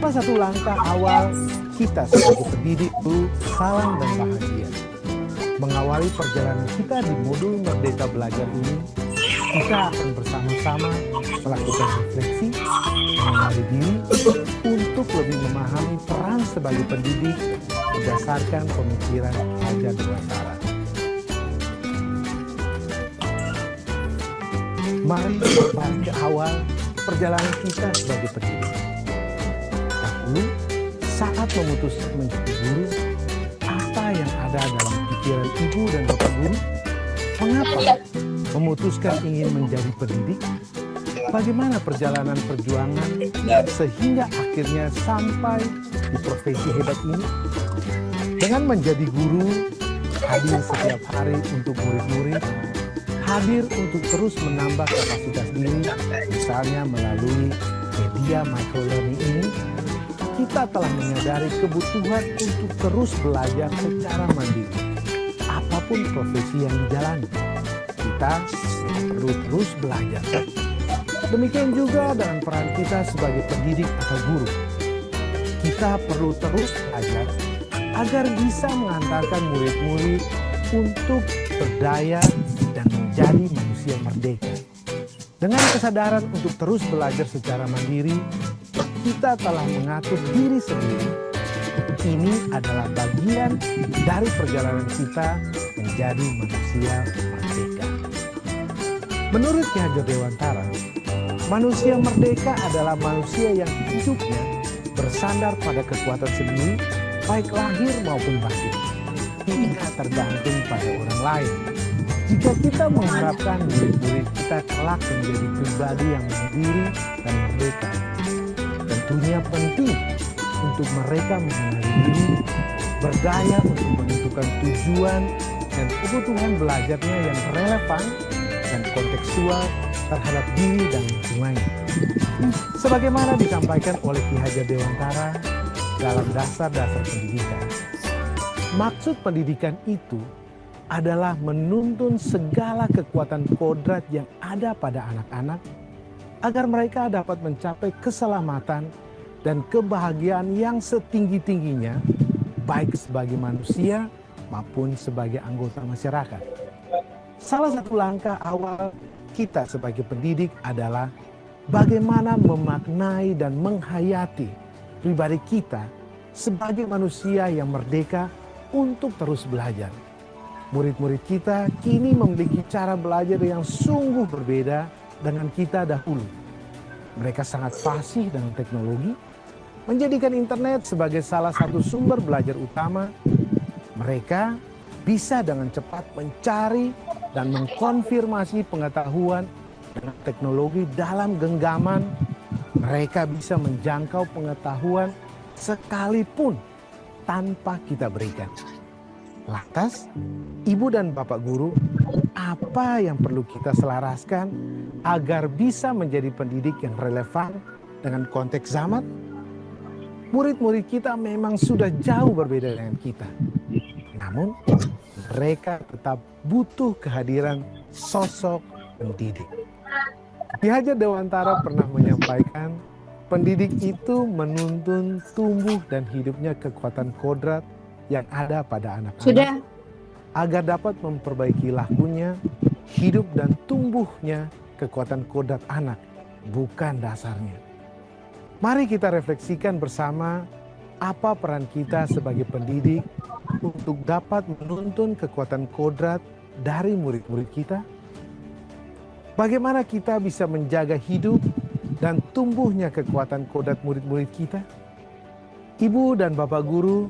Salah satu langkah awal kita sebagai pendidik itu salam dan bahagia. Mengawali perjalanan kita di modul Merdeka Belajar ini, kita akan bersama-sama melakukan refleksi, mengenali diri untuk lebih memahami peran sebagai pendidik berdasarkan pemikiran Ki Hajar Dewantara. Mari kembali ke awal perjalanan kita sebagai pendidik. Dahulu, saat memutuskan menjadi guru, apa yang ada dalam pikiran ibu dan bapak guru? Mengapa memutuskan ingin menjadi pendidik? Bagaimana perjalanan perjuangan sehingga akhirnya sampai di profesi hebat ini? Dengan menjadi guru, hadir setiap hari untuk murid-murid, hadir untuk terus menambah kapasitas diri, misalnya melalui media microlearning ini, kita telah menyadari kebutuhan untuk terus belajar secara mandiri. Apapun profesi yang dijalani, kita perlu terus belajar. Demikian juga dengan peran kita sebagai pendidik atau guru. Kita perlu terus belajar agar bisa mengantarkan murid-murid untuk berdaya dan menjadi manusia merdeka. Dengan kesadaran untuk terus belajar secara mandiri, kita telah mengatur diri sendiri. Ini adalah bagian dari perjalanan kita menjadi manusia merdeka. Menurut Ki Hajar Dewantara, manusia merdeka adalah manusia yang hidupnya bersandar pada kekuatan sendiri, baik lahir maupun batin, tidak tergantung pada orang lain. Jika kita mengharapkan murid-murid kita kelak menjadi pribadi yang mandiri dan merdeka, tentunya penting untuk mereka mengenali diri, berdaya untuk menentukan tujuan dan kebutuhan belajarnya yang relevan dan kontekstual terhadap diri dan lingkungannya. Sebagaimana disampaikan oleh Ki Hajar Dewantara dalam dasar-dasar pendidikan, maksud pendidikan itu adalah menuntun segala kekuatan kodrat yang ada pada anak-anak agar mereka dapat mencapai keselamatan dan kebahagiaan yang setinggi-tingginya, baik sebagai manusia maupun sebagai anggota masyarakat. Salah satu langkah awal kita sebagai pendidik adalah bagaimana memaknai dan menghayati pribadi kita sebagai manusia yang merdeka untuk terus belajar. Murid-murid kita kini memiliki cara belajar yang sungguh berbeda dengan kita dahulu. Mereka sangat fasih dengan teknologi, menjadikan internet sebagai salah satu sumber belajar utama. Mereka bisa dengan cepat mencari dan mengkonfirmasi pengetahuan dengan teknologi dalam genggaman. Mereka bisa menjangkau pengetahuan sekalipun tanpa kita berikan. Lantas, ibu dan bapak guru, apa yang perlu kita selaraskan agar bisa menjadi pendidik yang relevan dengan konteks zaman? Murid-murid kita memang sudah jauh berbeda dengan kita. Namun, mereka tetap butuh kehadiran sosok pendidik. Ki Hajar Dewantara pernah menyampaikan, pendidik itu menuntun tumbuh dan hidupnya kekuatan kodrat yang ada pada anak-anak agar dapat memperbaiki lakunya, hidup dan tumbuhnya kekuatan kodrat anak, bukan dasarnya. Mari kita refleksikan bersama apa peran kita sebagai pendidik untuk dapat menuntun kekuatan kodrat dari murid-murid kita. Bagaimana kita bisa menjaga hidup dan tumbuhnya kekuatan kodrat murid-murid kita? Ibu dan bapak guru,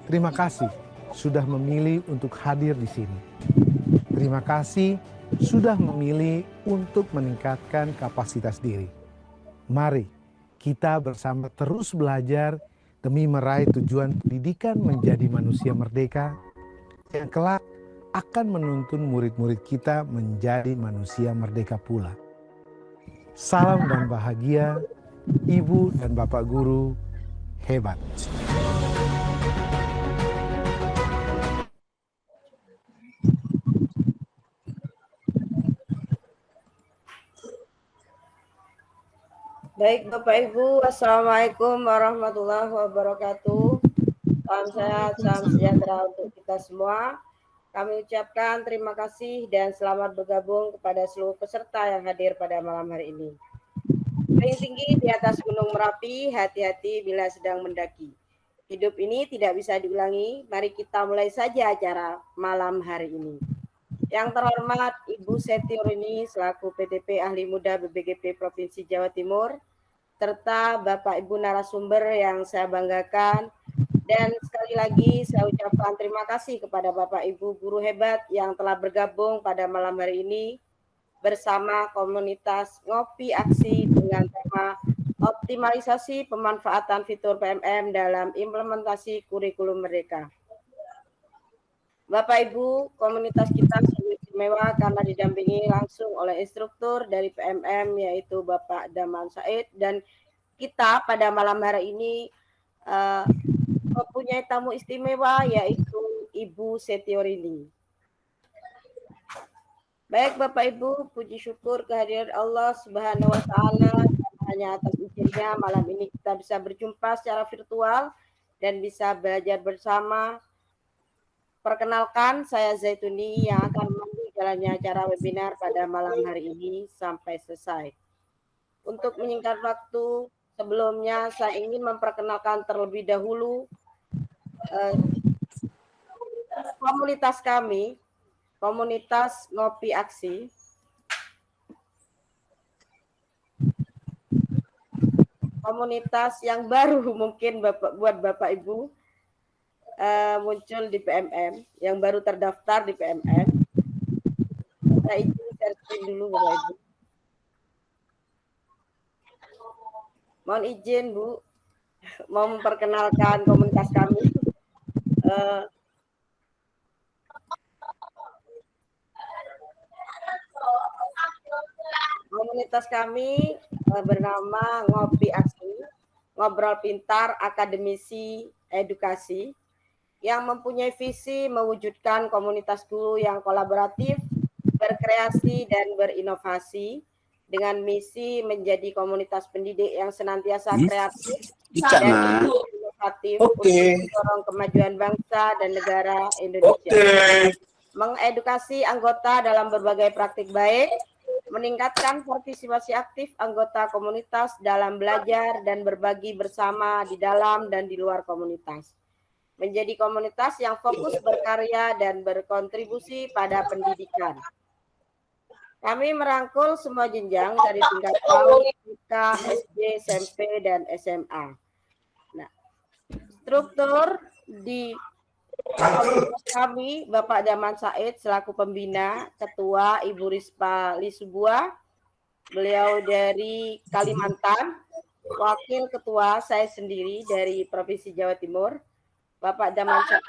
terima kasih sudah memilih untuk hadir di sini. Terima kasih sudah memilih untuk meningkatkan kapasitas diri. Mari kita bersama terus belajar demi meraih tujuan pendidikan menjadi manusia merdeka yang kelak akan menuntun murid-murid kita menjadi manusia merdeka pula. Salam dan bahagia, Ibu dan Bapak Guru hebat. Baik Bapak Ibu, Assalamualaikum warahmatullahi wabarakatuh. Salam sehat, salam sejahtera untuk kita semua. Kami ucapkan terima kasih dan selamat bergabung kepada seluruh peserta yang hadir pada malam hari ini. Paling tinggi di atas Gunung Merapi, hati-hati bila sedang mendaki. Hidup ini tidak bisa diulangi, mari kita mulai saja acara malam hari ini. Yang terhormat Ibu Setiorini selaku PTP Ahli Muda BPGP Provinsi Jawa Timur, serta Bapak Ibu narasumber yang saya banggakan. Dan sekali lagi saya ucapkan terima kasih kepada Bapak Ibu guru hebat yang telah bergabung pada malam hari ini bersama komunitas Ngopi Aksi dengan tema optimalisasi pemanfaatan fitur PMM dalam implementasi kurikulum mereka. Bapak Ibu, komunitas kita sungguh istimewa karena didampingi langsung oleh instruktur dari PMM yaitu Bapak Daman Said, dan kita pada malam hari ini mempunyai tamu istimewa yaitu Ibu Setiorini. Baik Bapak Ibu, puji syukur kehadiran Allah Subhanahu wa taala, hanya atas izinnya malam ini kita bisa berjumpa secara virtual dan bisa belajar bersama. Perkenalkan, saya Zaituni yang akan memandu jalannya acara webinar pada malam hari ini sampai selesai. Untuk menyingkat waktu, sebelumnya saya ingin memperkenalkan terlebih dahulu komunitas kami, komunitas Ngopi Aksi. Komunitas yang baru mungkin buat Bapak Ibu, muncul di PMM, yang baru terdaftar di PMM. Saya izin share screen dulu Bapak Ibu. Mohon izin Bu, mau memperkenalkan komunitas kami. Komunitas kami bernama Ngopi Aksi, Ngobrol Pintar Akademisi Edukasi, yang mempunyai visi mewujudkan komunitas guru yang kolaboratif, berkreasi, dan berinovasi dengan misi menjadi komunitas pendidik yang senantiasa kreatif dan inovatif untuk mendorong kemajuan bangsa dan negara Indonesia. Mengedukasi anggota dalam berbagai praktik baik, meningkatkan partisipasi aktif anggota komunitas dalam belajar dan berbagi bersama di dalam dan di luar komunitas. Menjadi komunitas yang fokus berkarya dan berkontribusi pada pendidikan. Kami merangkul semua jenjang dari tingkat PAUD, TK, SD, SMP, dan SMA. Nah, struktur di komunitas kami, Bapak Daman Said selaku pembina, ketua Ibu Rispa Lisubua, beliau dari Kalimantan, wakil ketua saya sendiri dari Provinsi Jawa Timur, Bapak Daman Said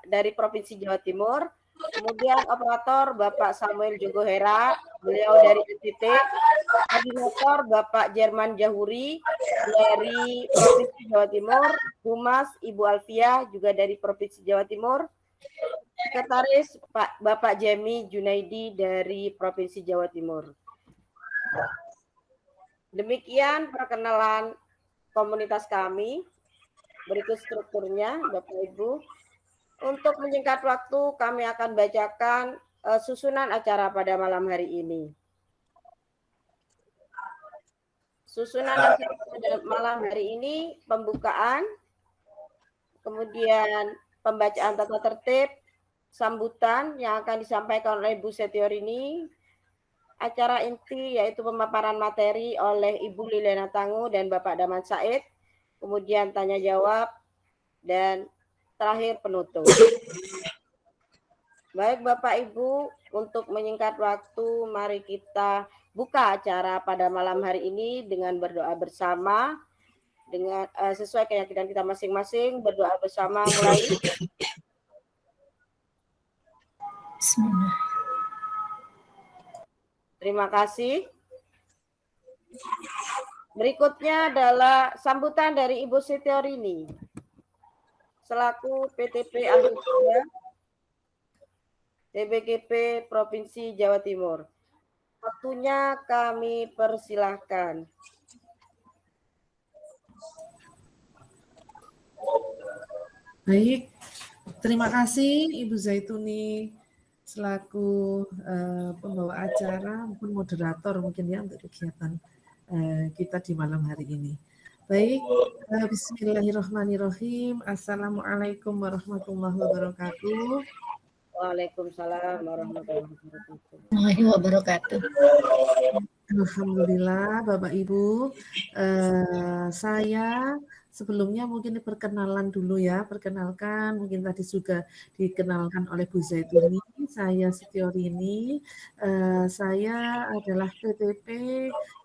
dari Provinsi Jawa Timur, kemudian operator Bapak Samuel Jogohera, beliau dari NTT, koordinator Bapak Jerman Jahuri dari Provinsi Jawa Timur, Humas Ibu Alfia juga dari Provinsi Jawa Timur, Sekretaris Bapak Jemi Junaidi dari Provinsi Jawa Timur. Demikian perkenalan komunitas kami. Berikut strukturnya, Bapak Ibu. Untuk menyingkat waktu, kami akan bacakan susunan acara pada malam hari ini. Susunan acara pada malam hari ini, pembukaan, kemudian pembacaan tata tertib, sambutan yang akan disampaikan oleh Ibu Setiorini, acara inti yaitu pemaparan materi oleh Ibu Liliana Tangu dan Bapak Daman Said, kemudian tanya jawab, dan terakhir penutup. Baik Bapak Ibu, untuk menyingkat waktu, mari kita buka acara pada malam hari ini dengan berdoa bersama, dengan sesuai keyakinan kita masing-masing, berdoa bersama mulai. Bismillah. Terima kasih. Berikutnya adalah sambutan dari Ibu Setiorini selaku PTP Ahli Muda BPGP Provinsi Jawa Timur. Waktunya kami persilahkan. Baik, terima kasih Ibu Zaituni selaku pembawa acara maupun moderator mungkin ya untuk kegiatan kita di malam hari ini. Baik, bismillahirrahmanirrahim. Assalamualaikum warahmatullahi wabarakatuh. Waalaikumsalam warahmatullahi wabarakatuh. Warahmatullahi wabarakatuh. Alhamdulillah Bapak Ibu, saya sebelumnya mungkin perkenalan dulu ya, perkenalkan mungkin tadi juga dikenalkan oleh Bu Zaituni, saya Setiorini, saya adalah PTP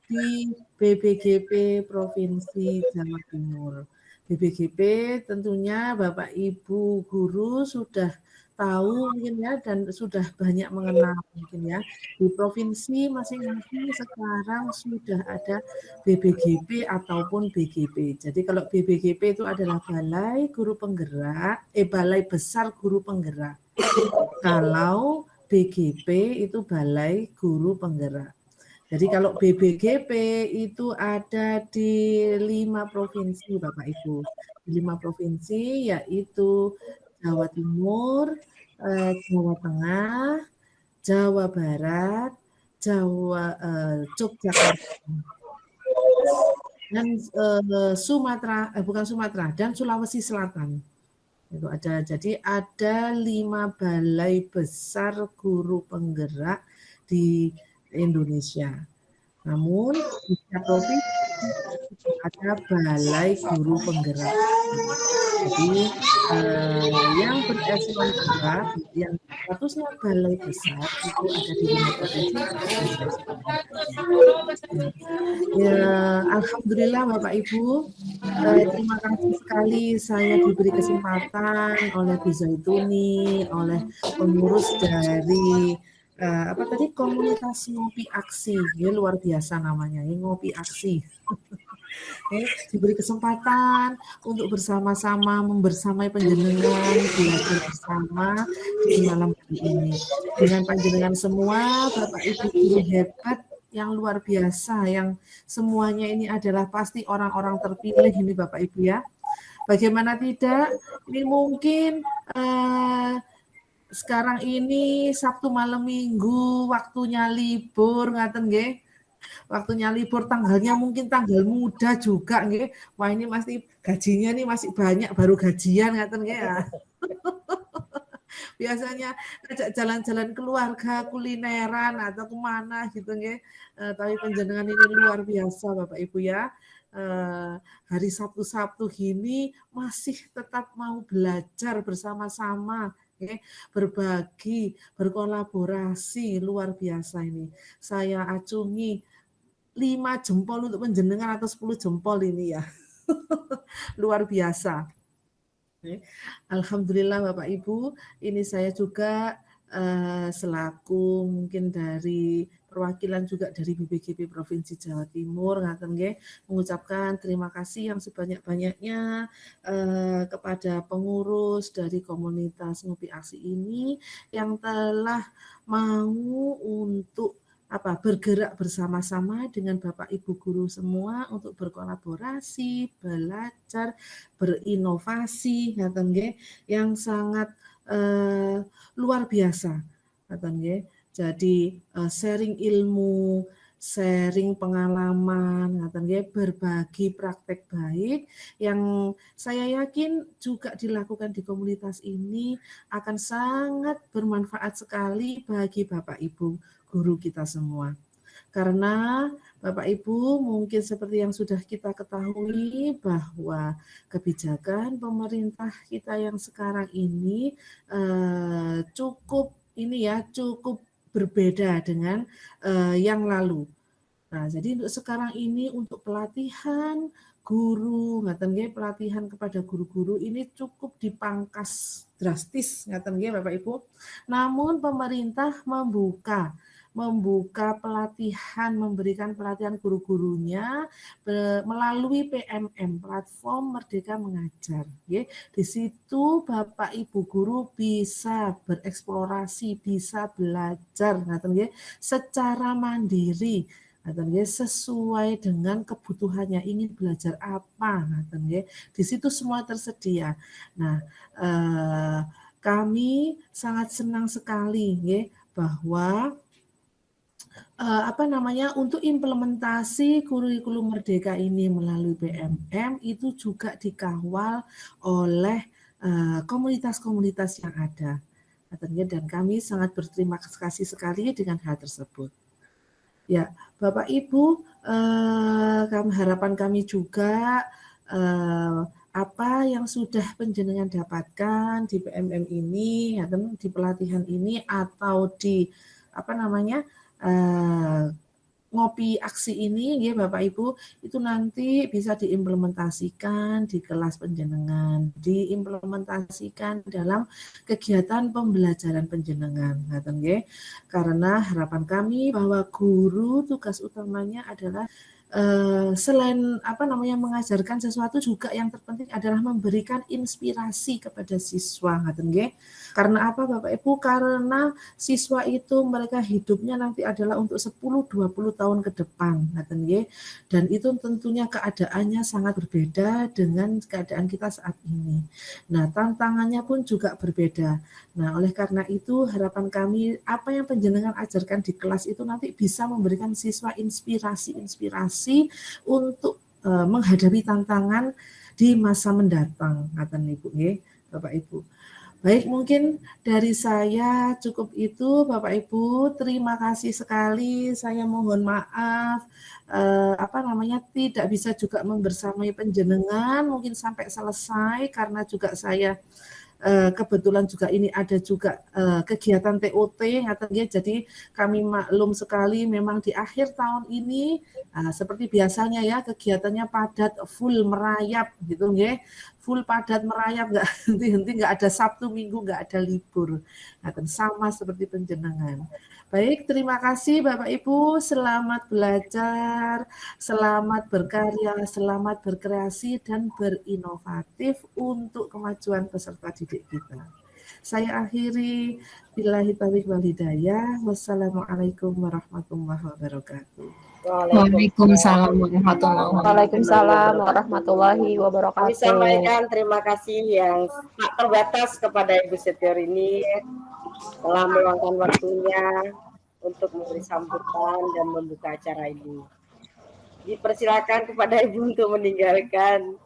di BBGP Provinsi Jawa Timur. BBGP tentunya Bapak Ibu guru sudah tahu mungkin ya dan sudah banyak mengenal mungkin ya. Di provinsi masing-masing sekarang sudah ada BBGP ataupun BGP. Jadi kalau BBGP itu adalah Balai Guru Penggerak, Balai Besar Guru Penggerak. Kalau BGP itu Balai Guru Penggerak. Jadi kalau BBGP itu ada di 5 provinsi Bapak Ibu. Di 5 provinsi yaitu Jawa Timur, Jawa Tengah, Jawa Barat, Yogyakarta, dan Sumatera, bukan Sumatera, dan Sulawesi Selatan. Itu ada. Jadi ada 5 balai besar guru penggerak di Indonesia. Namun di setiap provinsi ada balai guru penggerak. Jadi yang bereselon 2, yang statusnya balai besar itu ada di 5 provinsi. Ya, alhamdulillah Bapak Ibu, terima kasih sekali saya diberi kesempatan oleh Bu Zaituni, oleh pengurus dari komunitas Ngopi Aksi, ya luar biasa namanya, ya Ngopi Aksi. Diberi kesempatan untuk bersama-sama membersamai panjenengan, belajar bersama di malam hari ini. Dengan panjenengan semua, Bapak Ibu guru hebat yang luar biasa, yang semuanya ini adalah pasti orang-orang terpilih ini Bapak Ibu ya. Bagaimana tidak, ini mungkin sekarang ini Sabtu malam Minggu, waktunya libur, ngaten nggih. Waktunya libur, tanggalnya mungkin tanggal muda juga nggih. Wah ini masih gajinya nih masih banyak, baru gajian ngaten nggih ya. Biasanya ajak jalan-jalan keluarga, kulineran atau kemana gitu nggih. Tapi panjenengan ini luar biasa Bapak Ibu ya. Hari Sabtu-Sabtu gini masih tetap mau belajar bersama-sama, berbagi, berkolaborasi, luar biasa ini. Saya acungi 5 jempol untuk panjenengan atau 10 jempol ini ya. Luar biasa. Alhamdulillah Bapak Ibu, ini saya juga selaku mungkin dari perwakilan juga dari BBGP Provinsi Jawa Timur ngaten nggih, mengucapkan terima kasih yang sebanyak-banyaknya kepada pengurus dari komunitas Ngopi Aksi ini yang telah mau untuk bergerak bersama-sama dengan Bapak Ibu guru semua untuk berkolaborasi, belajar, berinovasi, ngaten nggih, yang sangat luar biasa, ngaten nggih. Jadi sharing ilmu, sharing pengalaman, ngaten nggih, berbagi praktek baik yang saya yakin juga dilakukan di komunitas ini akan sangat bermanfaat sekali bagi Bapak Ibu guru kita semua. Karena Bapak Ibu mungkin seperti yang sudah kita ketahui bahwa kebijakan pemerintah kita yang sekarang ini cukup berbeda dengan yang lalu. Nah, jadi untuk sekarang ini untuk pelatihan guru, ngaten nggih, pelatihan kepada guru-guru ini cukup dipangkas drastis, ngaten nggih Bapak Ibu. Namun pemerintah membuka pelatihan, memberikan pelatihan guru-gurunya melalui PMM, Platform Merdeka Mengajar. Di situ Bapak Ibu guru bisa bereksplorasi, bisa belajar secara mandiri Ngaten nggih, sesuai dengan kebutuhannya, ingin belajar apa, ngaten nggih. Di situ semua tersedia. Nah, kami sangat senang sekali nggih bahwa untuk implementasi kurikulum merdeka ini melalui BMM itu juga dikawal oleh komunitas-komunitas yang ada. Dan kami sangat berterima kasih sekali dengan hal tersebut. Ya, Bapak Ibu, harapan kami juga apa yang sudah penjenengan dapatkan di BMM ini, di pelatihan ini atau di ngopi aksi ini ya Bapak Ibu, itu nanti bisa diimplementasikan di kelas penjenengan, diimplementasikan dalam kegiatan pembelajaran penjenengan, ngaten nggih. Karena harapan kami bahwa guru tugas utamanya adalah selain mengajarkan sesuatu, juga yang terpenting adalah memberikan inspirasi kepada siswa, ngaten nggih. Karena apa Bapak Ibu? Karena siswa itu mereka hidupnya nanti adalah untuk 10-20 tahun ke depan, ngaten nggih. Dan itu tentunya keadaannya sangat berbeda dengan keadaan kita saat ini. Nah, tantangannya pun juga berbeda. Nah, oleh karena itu harapan kami apa yang panjenengan ajarkan di kelas itu nanti bisa memberikan siswa inspirasi untuk menghadapi tantangan di masa mendatang, ngaten Ibu nggih, Bapak Ibu. Baik, mungkin dari saya cukup itu Bapak Ibu. Terima kasih sekali. Saya mohon maaf tidak bisa juga membersamai panjenengan mungkin sampai selesai karena juga saya kebetulan juga ini ada juga kegiatan TOT, jadi kami maklum sekali memang di akhir tahun ini seperti biasanya ya kegiatannya padat, full merayap gitu nggih, full padat merayap, nggak henti-henti, nggak ada Sabtu Minggu, nggak ada libur, sama seperti penjenengan. Baik, terima kasih Bapak Ibu, selamat belajar, selamat berkarya, selamat berkreasi dan berinovatif untuk kemajuan peserta didik kita. Saya akhiri, billahi taufiq wal hidayah. Wassalamualaikum warahmatullahi wabarakatuh. Waalaikumsalam warahmatullahi wabarakatuh. Kami sampaikan terima kasih yang tak terbatas kepada Ibu Setior ini telah meluangkan waktunya untuk memberi sambutan dan membuka acara ini. Dipersilakan kepada Ibu untuk meninggalkan,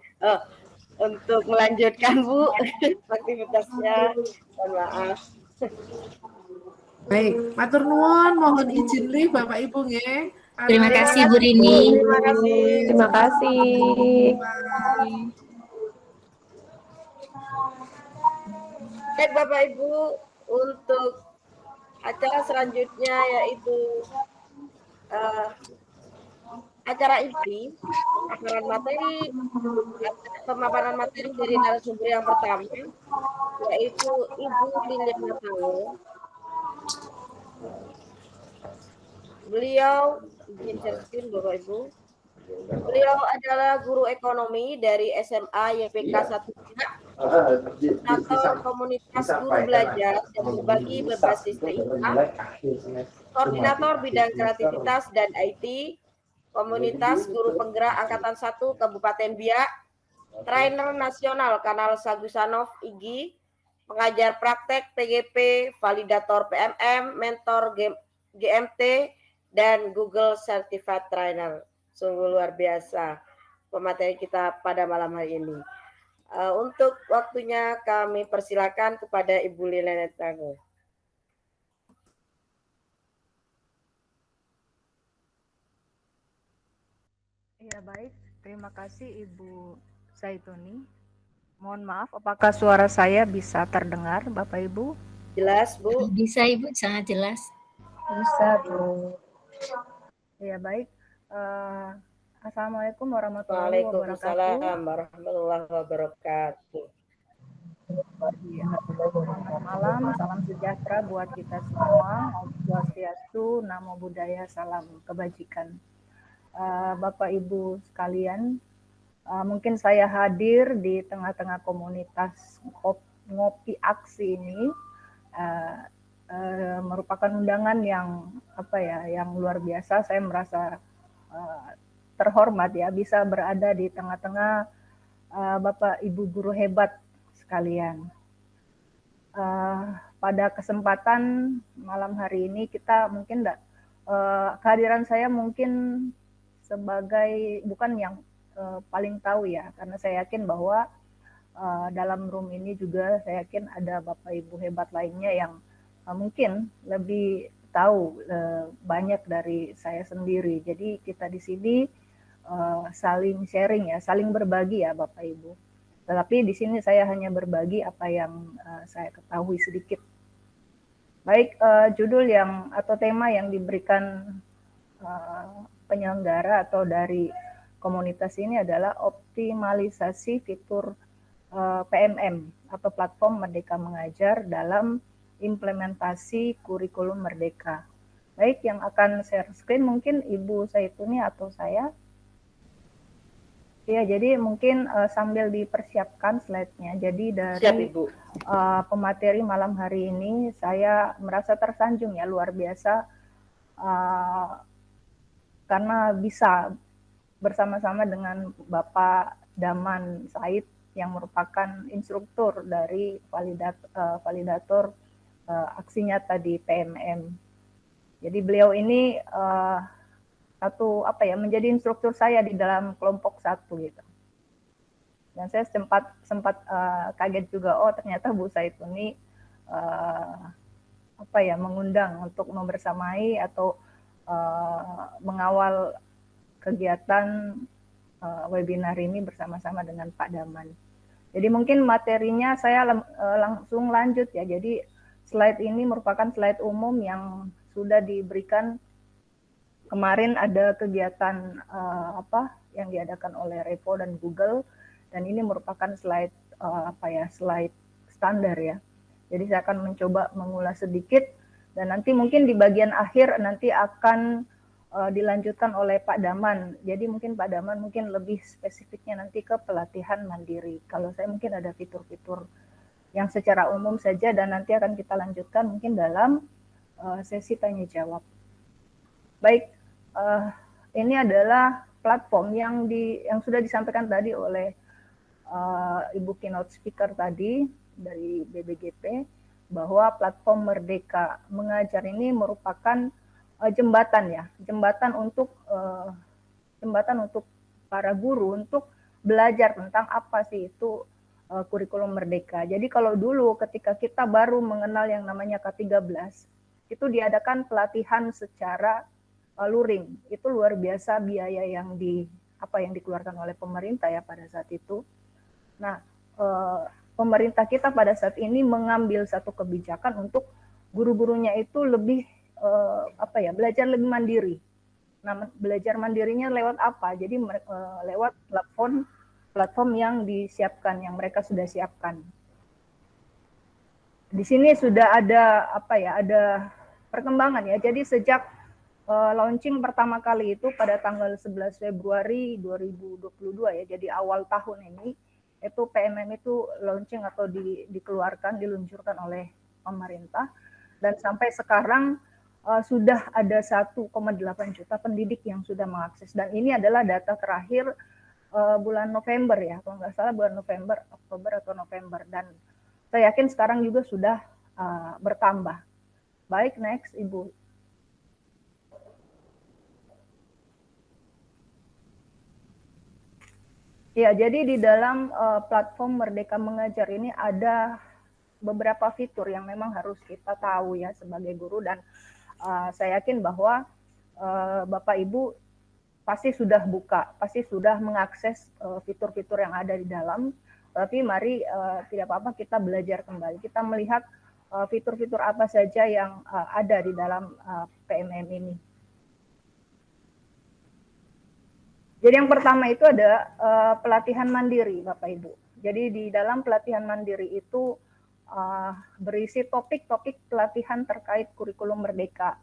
untuk melanjutkan Bu aktivitasnya. Mohon maaf. Baik, matur nuwun, mohon izin nih Bapak Ibu nggih. Terima kasih Bu Rini. Terima kasih. Terima kasih. Baik Bapak Ibu, untuk acara selanjutnya yaitu acara inti pemaparan materi dari narasumber yang pertama, yaitu Ibu Liliana Tango. Beliau izin share Bapak Ibu. Beliau adalah guru ekonomi dari SMA YPK 1 atau komunitas guru belajar dan berbagi berbasis TIK, koordinator bidang kreativitas dan IT, komunitas guru penggerak Angkatan 1 Kabupaten Biak, trainer nasional Kanal Sagusanov IGI, pengajar praktek PGP, validator PMM, mentor GMT, dan Google Certified Trainer. Sungguh luar biasa pemateri kita pada malam hari ini. Untuk waktunya kami persilakan kepada Ibu Liliana Tango. Ya baik, terima kasih Ibu Zaituni. Mohon maaf, apakah suara saya bisa terdengar Bapak Ibu? Jelas Bu? Bisa Ibu, sangat jelas. Bisa Bu. Ya baik. Assalamualaikum warahmatullahi wabarakatuh. Waalaikumsalam warahmatullahi wabarakatuh. Selamat malam, salam sejahtera buat kita semua. Om Swastiastu, Namo Buddhaya, salam kebajikan. Bapak Ibu sekalian, mungkin saya hadir di tengah-tengah komunitas ngopi aksi ini merupakan undangan yang yang luar biasa. Saya merasa terhormat ya bisa berada di tengah-tengah Bapak Ibu guru hebat sekalian. Pada kesempatan malam hari ini kita mungkin kehadiran saya mungkin sebagai bukan yang paling tahu ya, karena saya yakin bahwa dalam room ini juga saya yakin ada Bapak Ibu hebat lainnya yang mungkin lebih tahu banyak dari saya sendiri. Jadi kita di sini saling sharing ya, saling berbagi ya Bapak Ibu. Tetapi di sini saya hanya berbagi apa yang saya ketahui sedikit. Baik, judul yang atau tema yang diberikan penyelenggara atau dari komunitas ini adalah optimalisasi fitur PMM atau platform Merdeka Mengajar dalam implementasi kurikulum Merdeka. Baik, yang akan share screen mungkin Ibu Zaituni atau saya. Ya, jadi mungkin sambil dipersiapkan slide-nya. Jadi dari Siap, Ibu. Pemateri malam hari ini saya merasa tersanjung ya, luar biasa karena bisa bersama-sama dengan Bapak Daman Said yang merupakan instruktur dari validator aksi nyata di PMM. Jadi beliau ini menjadi instruktur saya di dalam kelompok 1 gitu. Dan saya sempat kaget juga, oh ternyata Bu Zaituni mengundang untuk membersamai atau mengawal kegiatan webinar ini bersama-sama dengan Pak Daman. Jadi mungkin materinya saya langsung lanjut ya. Jadi slide ini merupakan slide umum yang sudah diberikan. Kemarin ada kegiatan yang diadakan oleh Repo dan Google, dan ini merupakan slide slide standar ya. Jadi saya akan mencoba mengulas sedikit, dan nanti mungkin di bagian akhir nanti akan dilanjutkan oleh Pak Daman. Jadi mungkin Pak Daman mungkin lebih spesifiknya nanti ke pelatihan mandiri. Kalau saya mungkin ada fitur-fitur yang secara umum saja, dan nanti akan kita lanjutkan mungkin dalam sesi tanya jawab. Baik, ini adalah platform yang sudah disampaikan tadi oleh Ibu keynote speaker tadi dari BBGP, bahwa platform Merdeka Mengajar ini merupakan jembatan untuk para guru untuk belajar tentang apa sih itu kurikulum Merdeka. Jadi kalau dulu ketika kita baru mengenal yang namanya K13, itu diadakan pelatihan secara luring. Itu luar biasa biaya yang dikeluarkan oleh pemerintah ya pada saat itu. Nah, pemerintah kita pada saat ini mengambil satu kebijakan untuk guru-gurunya itu lebih belajar lebih mandiri. Nah, belajar mandirinya lewat apa? Jadi lewat platform yang disiapkan, yang mereka sudah siapkan. Di sini sudah ada ada perkembangan ya. Jadi sejak launching pertama kali itu pada tanggal 11 Februari 2022 ya, jadi awal tahun ini, itu PMM itu launching atau diluncurkan oleh pemerintah, dan sampai sekarang sudah ada 1,8 juta pendidik yang sudah mengakses, dan ini adalah data terakhir bulan November ya, kalau nggak salah bulan Oktober atau November, dan saya yakin sekarang juga sudah bertambah. Baik, next Ibu. Ya, jadi di dalam platform Merdeka Mengajar ini ada beberapa fitur yang memang harus kita tahu ya sebagai guru, dan saya yakin bahwa Bapak Ibu pasti sudah pasti sudah mengakses fitur-fitur yang ada di dalam. Tapi mari tidak apa-apa kita belajar kembali. Kita melihat fitur-fitur apa saja yang ada di dalam PMM ini. Jadi yang pertama itu ada pelatihan mandiri, Bapak Ibu. Jadi di dalam pelatihan mandiri itu berisi topik-topik pelatihan terkait kurikulum Merdeka.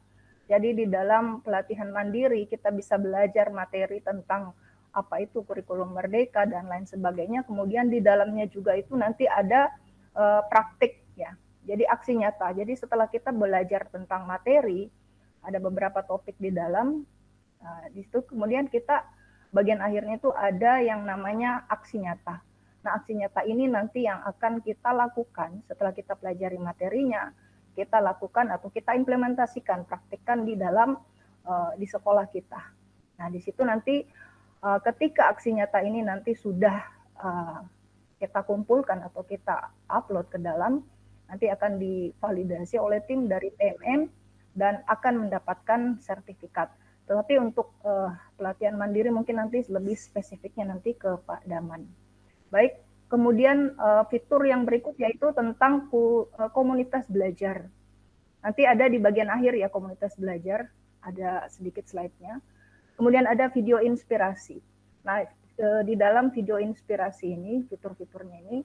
Jadi di dalam pelatihan mandiri kita bisa belajar materi tentang apa itu kurikulum Merdeka dan lain sebagainya. Kemudian di dalamnya juga itu nanti ada praktik ya. Jadi aksi nyata. Jadi setelah kita belajar tentang materi, ada beberapa topik di dalam, di situ kemudian kita bagian akhirnya itu ada yang namanya aksi nyata. Nah, aksi nyata ini nanti yang akan kita lakukan setelah kita pelajari materinya, kita lakukan atau kita implementasikan, praktikkan di dalam di sekolah kita. Nah, di situ nanti ketika aksi nyata ini nanti sudah kita kumpulkan atau kita upload ke dalam, nanti akan divalidasi oleh tim dari PMM dan akan mendapatkan sertifikat. Tetapi untuk pelatihan mandiri mungkin nanti lebih spesifiknya nanti ke Pak Daman. Baik, kemudian fitur yang berikut yaitu tentang komunitas belajar. Nanti ada di bagian akhir ya komunitas belajar, ada sedikit slide-nya. Kemudian ada video inspirasi. Nah, di dalam video inspirasi ini, fitur-fiturnya ini,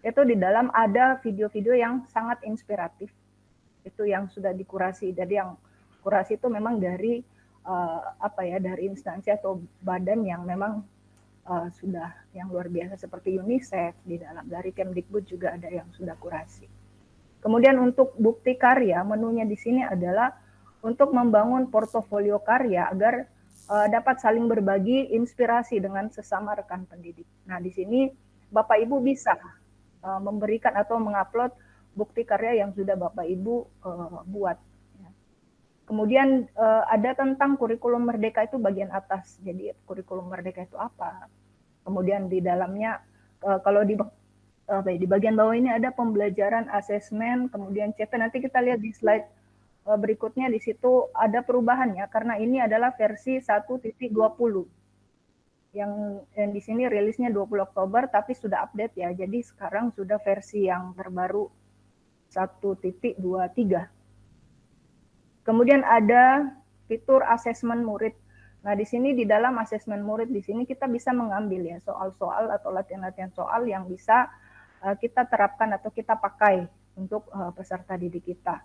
itu di dalam ada video-video yang sangat inspiratif. Itu yang sudah dikurasi. Jadi yang kurasi itu memang dari dari instansi atau badan yang memang sudah yang luar biasa seperti UNICEF di dalam, dari Kemdikbud juga ada yang sudah kurasi. Kemudian untuk bukti karya, menunya di sini adalah untuk membangun portofolio karya agar dapat saling berbagi inspirasi dengan sesama rekan pendidik. Nah, di sini Bapak Ibu bisa memberikan atau mengupload bukti karya yang sudah Bapak Ibu buat. Kemudian ada tentang kurikulum merdeka itu bagian atas. Jadi kurikulum merdeka itu apa? Kemudian di dalamnya kalau di bagian bawah ini ada pembelajaran, asesmen, kemudian CP. Nanti kita lihat di slide berikutnya, di situ ada perubahannya karena ini adalah versi 1.20 yang di sini rilisnya 20 Oktober tapi sudah update ya. Jadi sekarang sudah versi yang terbaru 1.23. Kemudian ada fitur asesmen murid. Nah, di sini di dalam asesmen murid di sini kita bisa mengambil ya soal-soal atau latihan-latihan soal yang bisa kita terapkan atau kita pakai untuk peserta didik kita.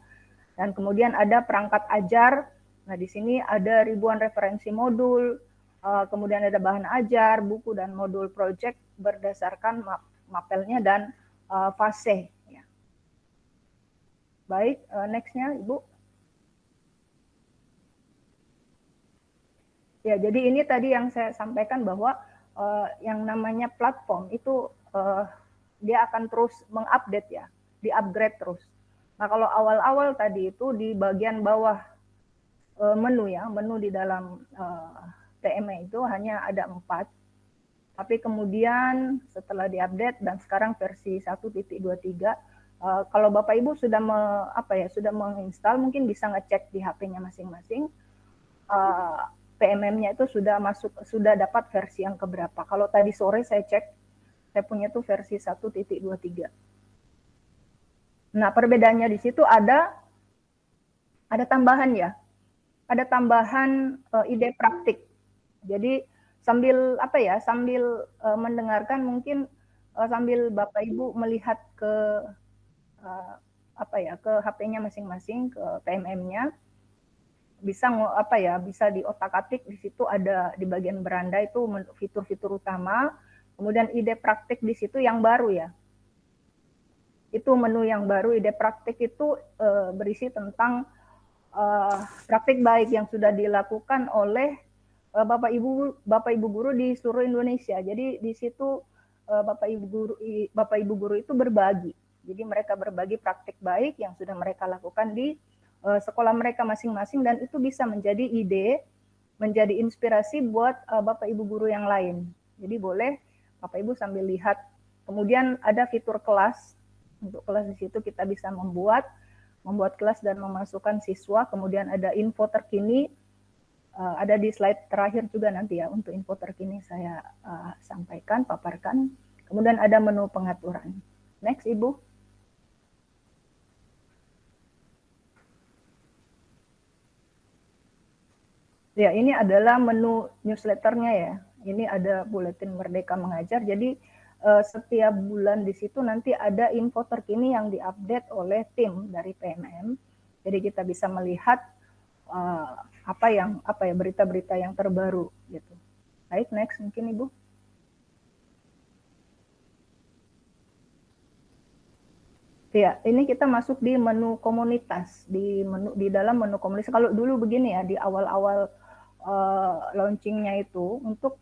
Dan kemudian ada perangkat ajar. Nah, di sini ada ribuan referensi modul, kemudian ada bahan ajar, buku dan modul project berdasarkan mapelnya dan fase. Ya. Baik, next-nya Ibu. Ya, jadi ini tadi yang saya sampaikan bahwa yang namanya platform itu dia akan terus mengupdate ya, di-upgrade terus. Nah, kalau awal-awal tadi itu di bagian bawah menu ya, menu di dalam TME itu hanya ada 4. Tapi kemudian setelah diupdate dan sekarang versi 1.23, kalau Bapak Ibu sudah sudah menginstal, mungkin bisa ngecek di HP-nya masing-masing. PMM-nya itu sudah dapat versi yang keberapa. Kalau tadi sore saya cek, saya punya tuh versi 1.23. Nah, perbedaannya di situ ada tambahan ya. Ada tambahan ide praktik. Jadi sambil mendengarkan mungkin sambil Bapak Ibu melihat ke ke HP-nya masing-masing, ke PMM-nya. Bisa di otak-atik. Di situ ada di bagian beranda itu fitur-fitur utama. Kemudian ide praktik di situ yang baru ya. Itu menu yang baru, ide praktik itu berisi tentang praktik baik yang sudah dilakukan oleh Bapak Ibu guru di seluruh Indonesia. Jadi di situ Bapak Ibu guru itu berbagi. Jadi mereka berbagi praktik baik yang sudah mereka lakukan di sekolah mereka masing-masing, dan itu bisa menjadi ide, menjadi inspirasi buat Bapak Ibu guru yang lain. Jadi boleh Bapak Ibu sambil lihat. Kemudian ada fitur kelas. Untuk kelas di situ kita bisa membuat kelas dan memasukkan siswa. Kemudian ada info terkini, ada di slide terakhir juga nanti ya, untuk info terkini saya paparkan. Kemudian ada menu pengaturan. Next, Ibu. Ya, ini adalah menu newsletternya ya. Ini ada buletin Merdeka Mengajar. Jadi setiap bulan di situ nanti ada info terkini yang diupdate oleh tim dari PMM. Jadi kita bisa melihat berita-berita yang terbaru gitu. Baik, next mungkin Ibu. Ya, ini kita masuk di menu komunitas, di dalam menu komunitas. Kalau dulu begini ya, di awal-awal launchingnya itu untuk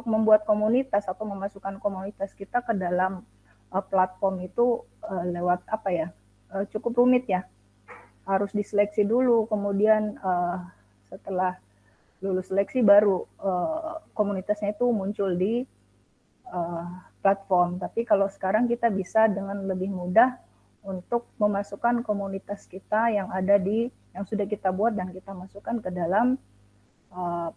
membuat komunitas atau memasukkan komunitas kita ke dalam platform itu lewat apa ya, cukup rumit ya. Harus diseleksi dulu, kemudian setelah lulus seleksi baru komunitasnya itu muncul di platform. Tapi kalau sekarang kita bisa dengan lebih mudah untuk memasukkan komunitas kita yang ada yang sudah kita buat dan kita masukkan ke dalam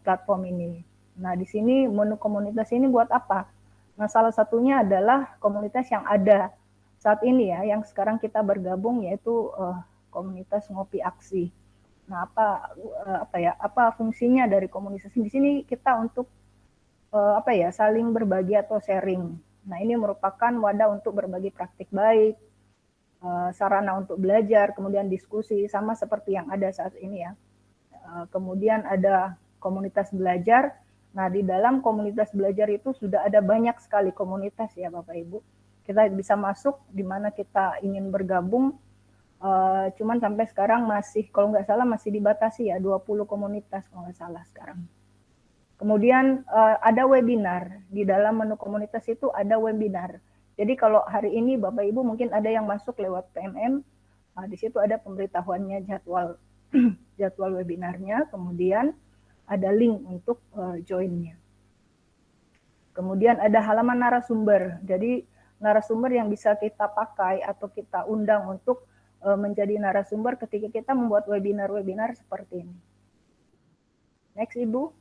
platform ini. Nah, di sini menu komunitas ini buat apa? Nah, salah satunya adalah komunitas yang ada saat ini ya, yang sekarang kita bergabung, yaitu komunitas Ngopi Aksi. Nah, apa fungsinya dari komunitas di sini? Kita untuk saling berbagi atau sharing. Nah, ini merupakan wadah untuk berbagi praktik baik, sarana untuk belajar, kemudian diskusi, sama seperti yang ada saat ini ya. Kemudian ada komunitas belajar. Nah, di dalam komunitas belajar itu sudah ada banyak sekali komunitas ya Bapak Ibu. Kita bisa masuk di mana kita ingin bergabung, cuman sampai sekarang masih, kalau nggak salah masih dibatasi ya, 20 komunitas kalau nggak salah sekarang. Kemudian ada webinar, di dalam menu komunitas itu ada webinar. Jadi kalau hari ini Bapak Ibu mungkin ada yang masuk lewat PMM, di situ ada pemberitahuannya jadwal jadwal webinarnya, kemudian ada link untuk join-nya. Kemudian ada halaman narasumber. Jadi narasumber yang bisa kita pakai atau kita undang untuk menjadi narasumber ketika kita membuat webinar-webinar seperti ini. Next Ibu.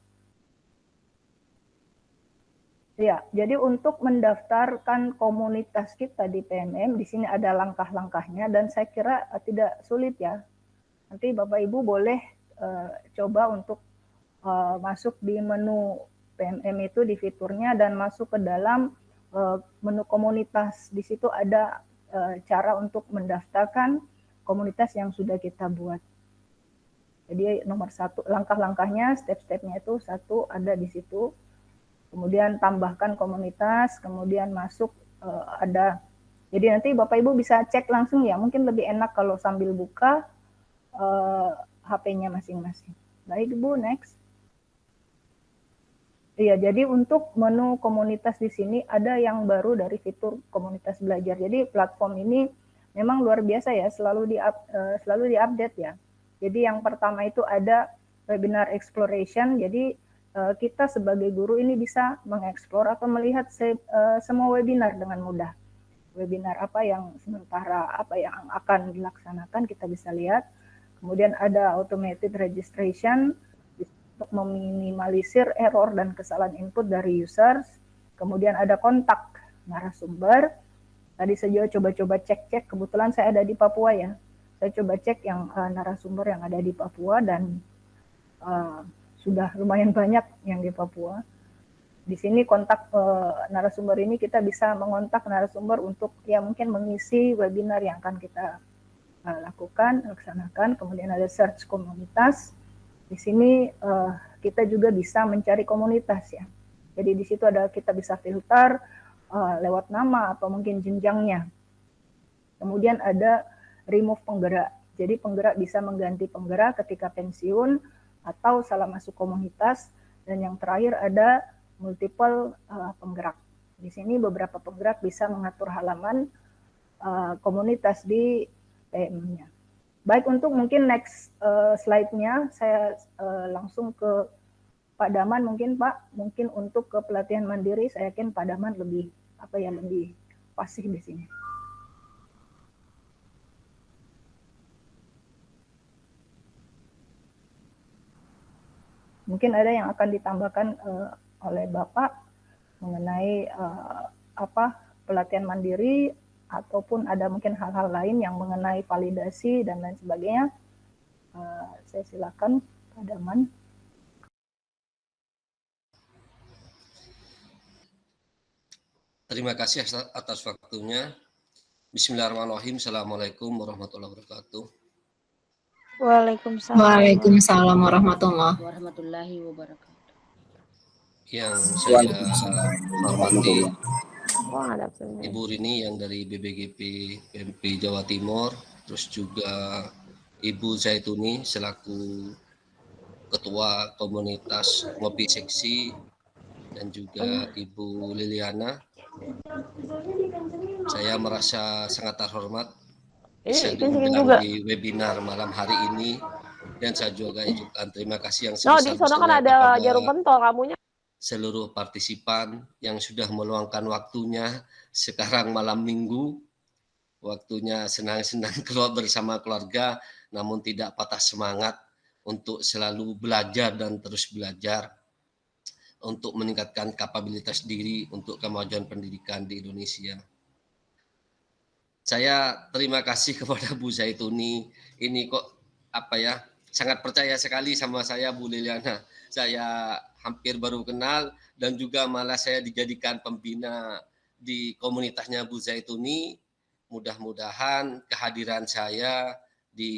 Ya, jadi untuk mendaftarkan komunitas kita di PMM, di sini ada langkah-langkahnya dan saya kira tidak sulit ya. Nanti Bapak Ibu boleh coba untuk masuk di menu PMM itu di fiturnya dan masuk ke dalam menu komunitas. Di situ ada cara untuk mendaftarkan komunitas yang sudah kita buat. Jadi nomor 1, langkah-langkahnya, step-stepnya itu 1 ada di situ. Kemudian tambahkan komunitas, kemudian masuk ada. Jadi nanti Bapak Ibu bisa cek langsung ya, mungkin lebih enak kalau sambil buka HP-nya masing-masing. Baik Ibu, next. Iya, jadi untuk menu komunitas di sini ada yang baru dari fitur komunitas belajar. Jadi platform ini memang luar biasa ya, selalu diupdate ya. Jadi yang pertama itu ada webinar exploration. Jadi kita sebagai guru ini bisa mengeksplor atau melihat semua webinar dengan mudah. Webinar apa yang sementara, apa yang akan dilaksanakan kita bisa lihat. Kemudian ada automated registration untuk meminimalisir error dan kesalahan input dari users. Kemudian ada kontak narasumber. Tadi saya coba-coba cek-cek, kebetulan saya ada di Papua ya. Saya coba cek yang narasumber yang ada di Papua dan sudah lumayan banyak yang di Papua. Di sini kontak narasumber ini kita bisa mengontak narasumber untuk ya mungkin mengisi webinar yang akan kita laksanakan. Kemudian ada search komunitas. Di sini kita juga bisa mencari komunitas ya. Jadi di situ kita bisa filter lewat nama atau mungkin jenjangnya. Kemudian ada remove penggerak. Jadi penggerak bisa mengganti penggerak ketika pensiun atau salah masuk komunitas, dan yang terakhir ada multiple penggerak. Di sini beberapa penggerak bisa mengatur halaman komunitas di PM-nya. Baik, untuk mungkin next slide-nya saya langsung ke Pak Daman mungkin Pak, mungkin untuk ke pelatihan mandiri saya yakin Pak Daman lebih lebih fasih di sini. Mungkin ada yang akan ditambahkan oleh Bapak mengenai pelatihan mandiri ataupun ada mungkin hal-hal lain yang mengenai validasi dan lain sebagainya. Saya silakan Pak Daman. Terima kasih atas waktunya. Bismillahirrahmanirrahim. Assalamualaikum warahmatullahi wabarakatuh. Waalaikumsalam warahmatullahi wabarakatuh. Yang saya hormati Oh, nggak ada absennya. Ibu Rini yang dari BBGP PMP Jawa Timur, terus juga Ibu Zaituni selaku Ketua Komunitas Ngopi Seksi, dan juga Ibu Liliana. Saya merasa sangat terhormat bisa diundang di webinar malam hari ini, dan saya juga ucapkan terima kasih yang sebesar-besarnya kepada seluruh partisipan yang sudah meluangkan waktunya sekarang malam minggu, waktunya senang-senang keluar bersama keluarga, namun tidak patah semangat untuk selalu belajar dan terus belajar untuk meningkatkan kapabilitas diri untuk kemajuan pendidikan di Indonesia. Saya terima kasih kepada Bu Zaituni, ini kok sangat percaya sekali sama saya, Bu Liliana. Saya hampir baru kenal dan juga malah saya dijadikan pembina di komunitasnya Bu Zaituni. Mudah-mudahan kehadiran saya di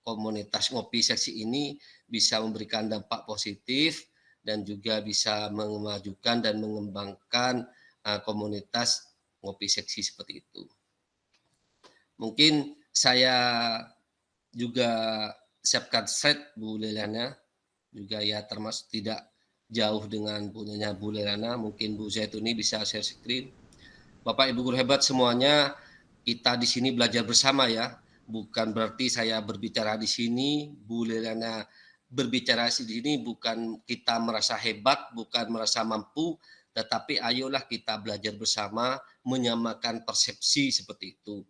komunitas Ngopi Seksi ini bisa memberikan dampak positif dan juga bisa memajukan dan mengembangkan komunitas Ngopi Seksi seperti itu. Mungkin saya juga siapkan slide Bu Liliana, juga ya termasuk tidak jauh dengan punyanya Bu Liliana, mungkin Bu Zaituni bisa share screen. Bapak Ibu guru hebat semuanya, kita di sini belajar bersama ya. Bukan berarti saya berbicara di sini, Bu Liliana berbicara di sini, bukan kita merasa hebat, bukan merasa mampu, tetapi ayolah kita belajar bersama, menyamakan persepsi seperti itu.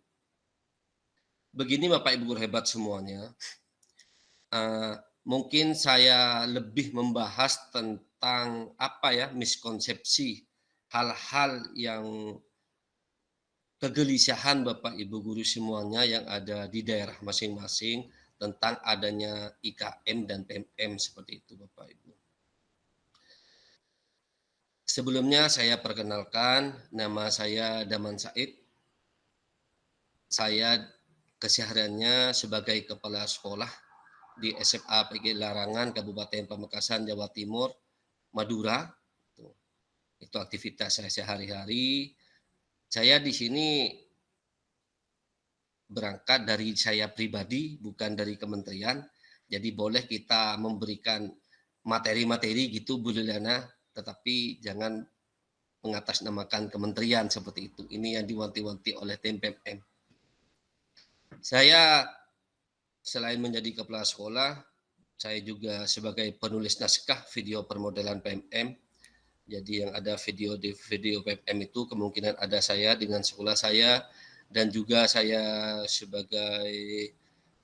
Begini Bapak Ibu guru hebat semuanya, mungkin saya lebih membahas tentang miskonsepsi, hal-hal yang kegelisahan Bapak Ibu guru semuanya yang ada di daerah masing-masing tentang adanya IKM dan PMM seperti itu Bapak Ibu. Sebelumnya saya perkenalkan, nama saya Daman Said. Saya kesehariannya sebagai kepala sekolah di SMA PG Larangan Kabupaten Pamekasan Jawa Timur, Madura. Itu aktivitas saya sehari-hari. Saya di sini berangkat dari saya pribadi, bukan dari kementerian. Jadi boleh kita memberikan materi-materi gitu Bu Liliana, tetapi jangan mengatasnamakan kementerian seperti itu. Ini yang diwanti-wanti oleh tim PMM. Saya selain menjadi kepala sekolah, saya juga sebagai penulis naskah video permodelan PMM. Jadi yang ada video PMM itu kemungkinan ada saya dengan sekolah saya, dan juga saya sebagai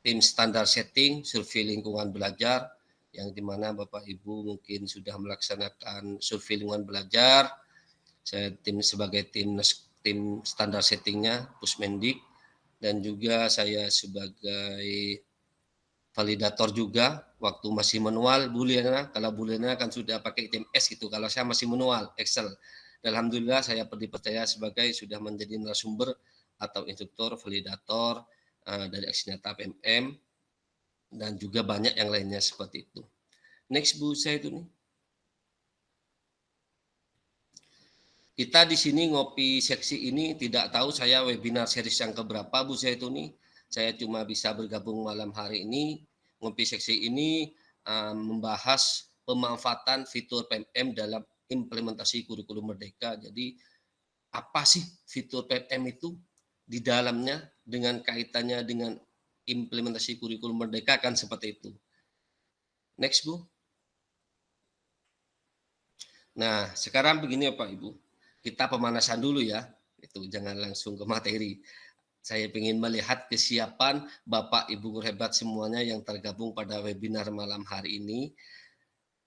tim standar setting survei lingkungan belajar, yang dimana Bapak Ibu mungkin sudah melaksanakan survei lingkungan belajar. Saya sebagai tim standar settingnya Pusmendik, dan juga saya sebagai validator juga waktu masih manual Bu Liliana. Kalau Bu Liliana kan sudah pakai TMS gitu, kalau saya masih manual Excel. Alhamdulillah saya dipercaya sebagai sudah menjadi narasumber atau instruktur validator dari aksi nyata PMM, dan juga banyak yang lainnya seperti itu. Next Bu Zaituni. Kita di sini Ngopi Seksi ini tidak tahu saya webinar series yang keberapa Bu Zaituni. Saya cuma bisa bergabung malam hari ini. Ngopi Seksi ini membahas pemanfaatan fitur PMM dalam implementasi kurikulum merdeka. Jadi apa sih fitur PMM itu di dalamnya dengan kaitannya dengan implementasi kurikulum merdeka kan seperti itu. Next Bu. Nah sekarang begini Bapak Ibu, kita pemanasan dulu ya, itu jangan langsung ke materi. Saya ingin melihat kesiapan Bapak Ibu guru hebat semuanya yang tergabung pada webinar malam hari ini.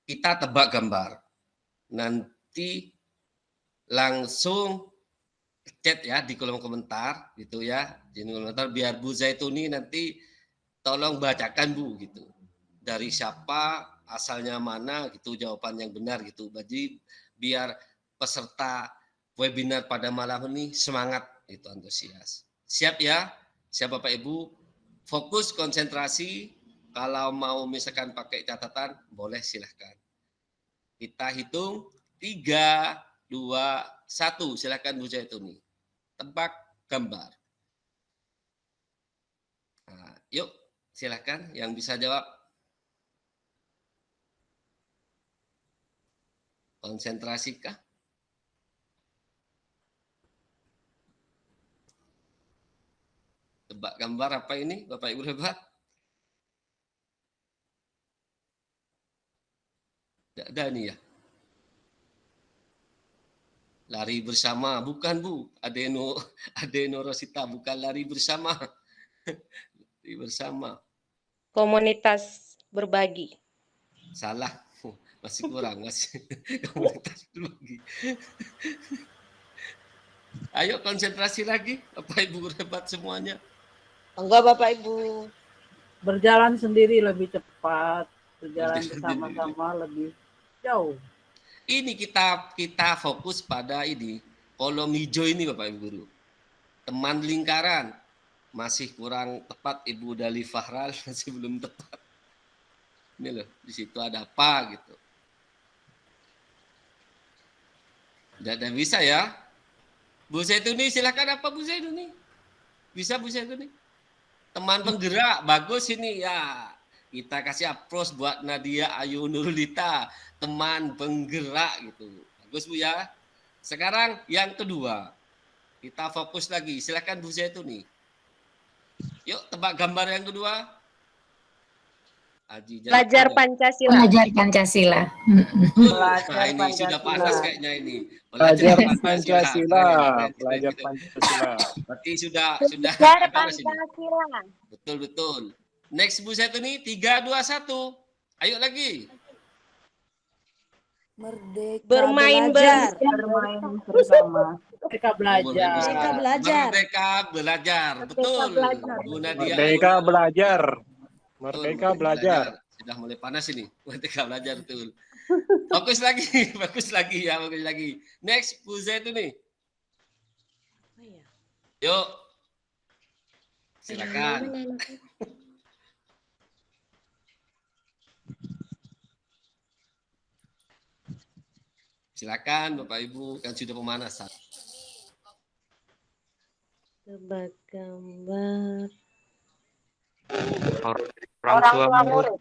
Kita tebak gambar. Nanti langsung chat ya di kolom komentar gitu ya. Di kolom komentar biar Bu Zaituni nanti tolong bacakan Bu gitu. Dari siapa, asalnya mana gitu, jawaban yang benar gitu. Jadi biar peserta webinar pada malam ini semangat itu, antusias. Siap ya? Siap Bapak Ibu? Fokus, konsentrasi. Kalau mau misalkan pakai catatan, boleh silahkan. Kita hitung 3, 2, 1, silakan Bu Zaituni. Tebak gambar. Nah, yuk, silakan yang bisa jawab. Konsentrasi kah? Tebak gambar apa ini, Bapak Ibu hebat? Tidak ada nih ya. Lari bersama, bukan Bu. Adeno Rosita, bukan lari bersama. Lari bersama. Komunitas berbagi. Salah. Masih kurang, masih komunitas berbagi. Ayo konsentrasi lagi, Bapak Ibu hebat semuanya. Enggak Bapak Ibu. Berjalan sendiri lebih cepat, berjalan Berjalan bersama-sama lebih jauh. Ini kita fokus pada ini kolom hijau ini Bapak Ibu Guru. Teman lingkaran masih kurang tepat, Ibu Dali Fahral masih belum tepat. Ini loh, di situ ada apa gitu. Tidak ada bisa ya. Bu Zaituni silakan apa Bu Zaituni? Bisa Bu Zaituni? Teman penggerak bagus ini ya. Kita kasih applause buat Nadia Ayu Nurulita, teman penggerak gitu. Bagus Bu ya. Sekarang yang kedua. Kita fokus lagi. Silakan Bu Zaituni. Yuk tebak gambar yang kedua. Belajar Pancasila. Belajar Pancasila. Nah, ini sudah panas kayaknya ini. Belajar Pancasila. Belajar Gitu. Pancasila. Berarti sudah Belajar ada di sini. Pancasila. Betul. Next Bu Zaituni 3, 2, 1. Ayo lagi. Merdeka Bermain belajar. Bermain bersama. Mereka belajar. Merdeka belajar. Merdeka belajar. Betul. Bu Nadia. Merdeka belajar. Betul, Merdeka belajar. Sudah mulai panas ini. Merdeka belajar betul. Fokus lagi, fokus lagi ya, fokus lagi. Next Bu Zaituni. Yuk. Silakan. Silakan Bapak Ibu, kan sudah pemanasan. Tebak gambar. Orang tua murid.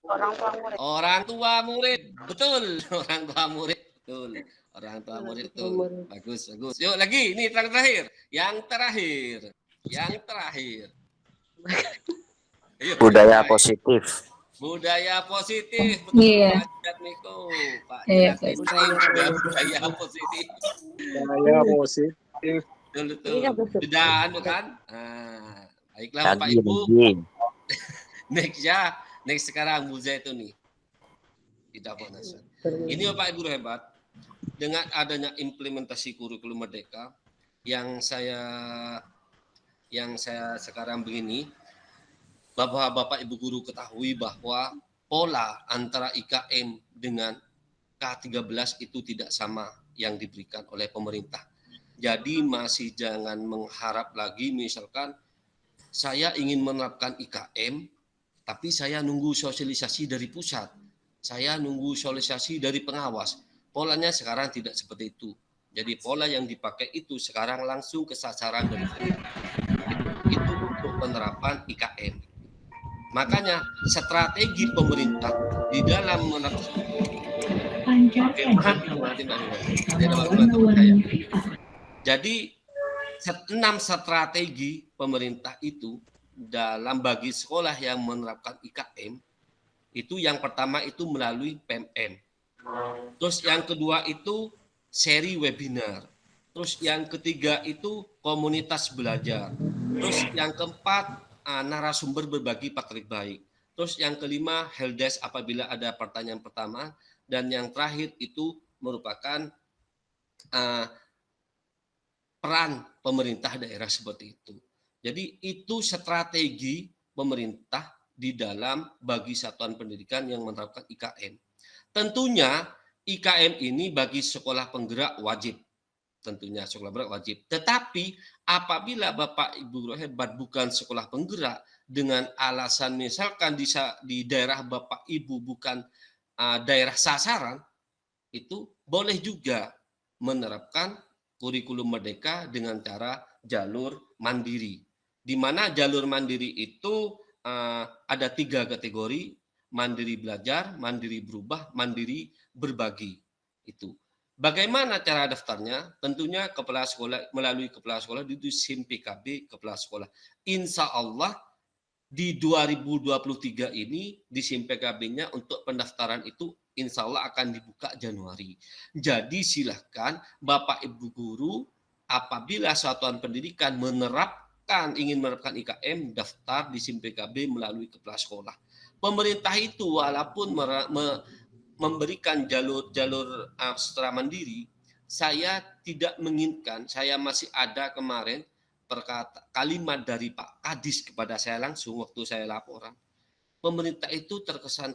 Orang tua murid. Orang tua murid, betul. Orang tua murid, betul. Orang tua murid, betul. Bagus. Yuk lagi, ini terakhir. Yang terakhir. Ayo, Budaya positif. Budaya positif, betul. Iya. Pak Jatmiko, Pak Iya, Jatmiko, budaya positif. Budaya positif. Betul. Sudah kan? Nah, baiklah Bapak Lagi. Ibu. Next sekarang Bu Zaituni. Tidak panas. Ini Bapak Ibu hebat. Dengan adanya implementasi kurikulum Merdeka yang saya sekarang begini, bahwa Bapak Ibu guru ketahui bahwa pola antara IKM dengan K13 itu tidak sama yang diberikan oleh pemerintah. Jadi masih jangan mengharap lagi misalkan saya ingin menerapkan IKM, tapi saya nunggu sosialisasi dari pusat. Saya nunggu sosialisasi dari pengawas. Polanya sekarang tidak seperti itu. Jadi pola yang dipakai itu sekarang langsung ke sasaran dari itu untuk penerapan IKM. Makanya strategi pemerintah di dalam menerapkan jadi 6 strategi pemerintah itu dalam bagi sekolah yang menerapkan IKM itu yang pertama itu melalui PMM. Terus yang kedua itu seri webinar. Terus yang ketiga itu komunitas belajar. Terus yang keempat narasumber berbagi praktik baik. Terus yang kelima helpdesk apabila ada pertanyaan pertama, dan yang terakhir itu merupakan peran pemerintah daerah seperti itu. Jadi itu strategi pemerintah di dalam bagi satuan pendidikan yang menerapkan IKM. Tentunya IKM ini bagi sekolah penggerak wajib. Tentunya sekolah penggerak wajib. Tetapi apabila Bapak Ibu guru hebat bukan sekolah penggerak dengan alasan misalkan di daerah Bapak Ibu bukan daerah sasaran, itu boleh juga menerapkan kurikulum merdeka dengan cara jalur mandiri. Di mana jalur mandiri itu ada 3 kategori, mandiri belajar, mandiri berubah, mandiri berbagi. Itu. Bagaimana cara daftarnya? Tentunya kepala sekolah, melalui kepala sekolah itu SIM PKB kepala sekolah. Insya Allah di 2023 ini di SIM PKB-nya untuk pendaftaran itu insya Allah akan dibuka Januari. Jadi silahkan Bapak Ibu guru apabila satuan pendidikan ingin menerapkan IKM, daftar di SIM PKB melalui kepala sekolah. Pemerintah itu walaupun memberikan jalur secara mandiri, saya tidak menginginkan, saya masih ada kemarin kalimat dari Pak Kadis kepada saya langsung waktu saya laporan. Pemerintah itu terkesan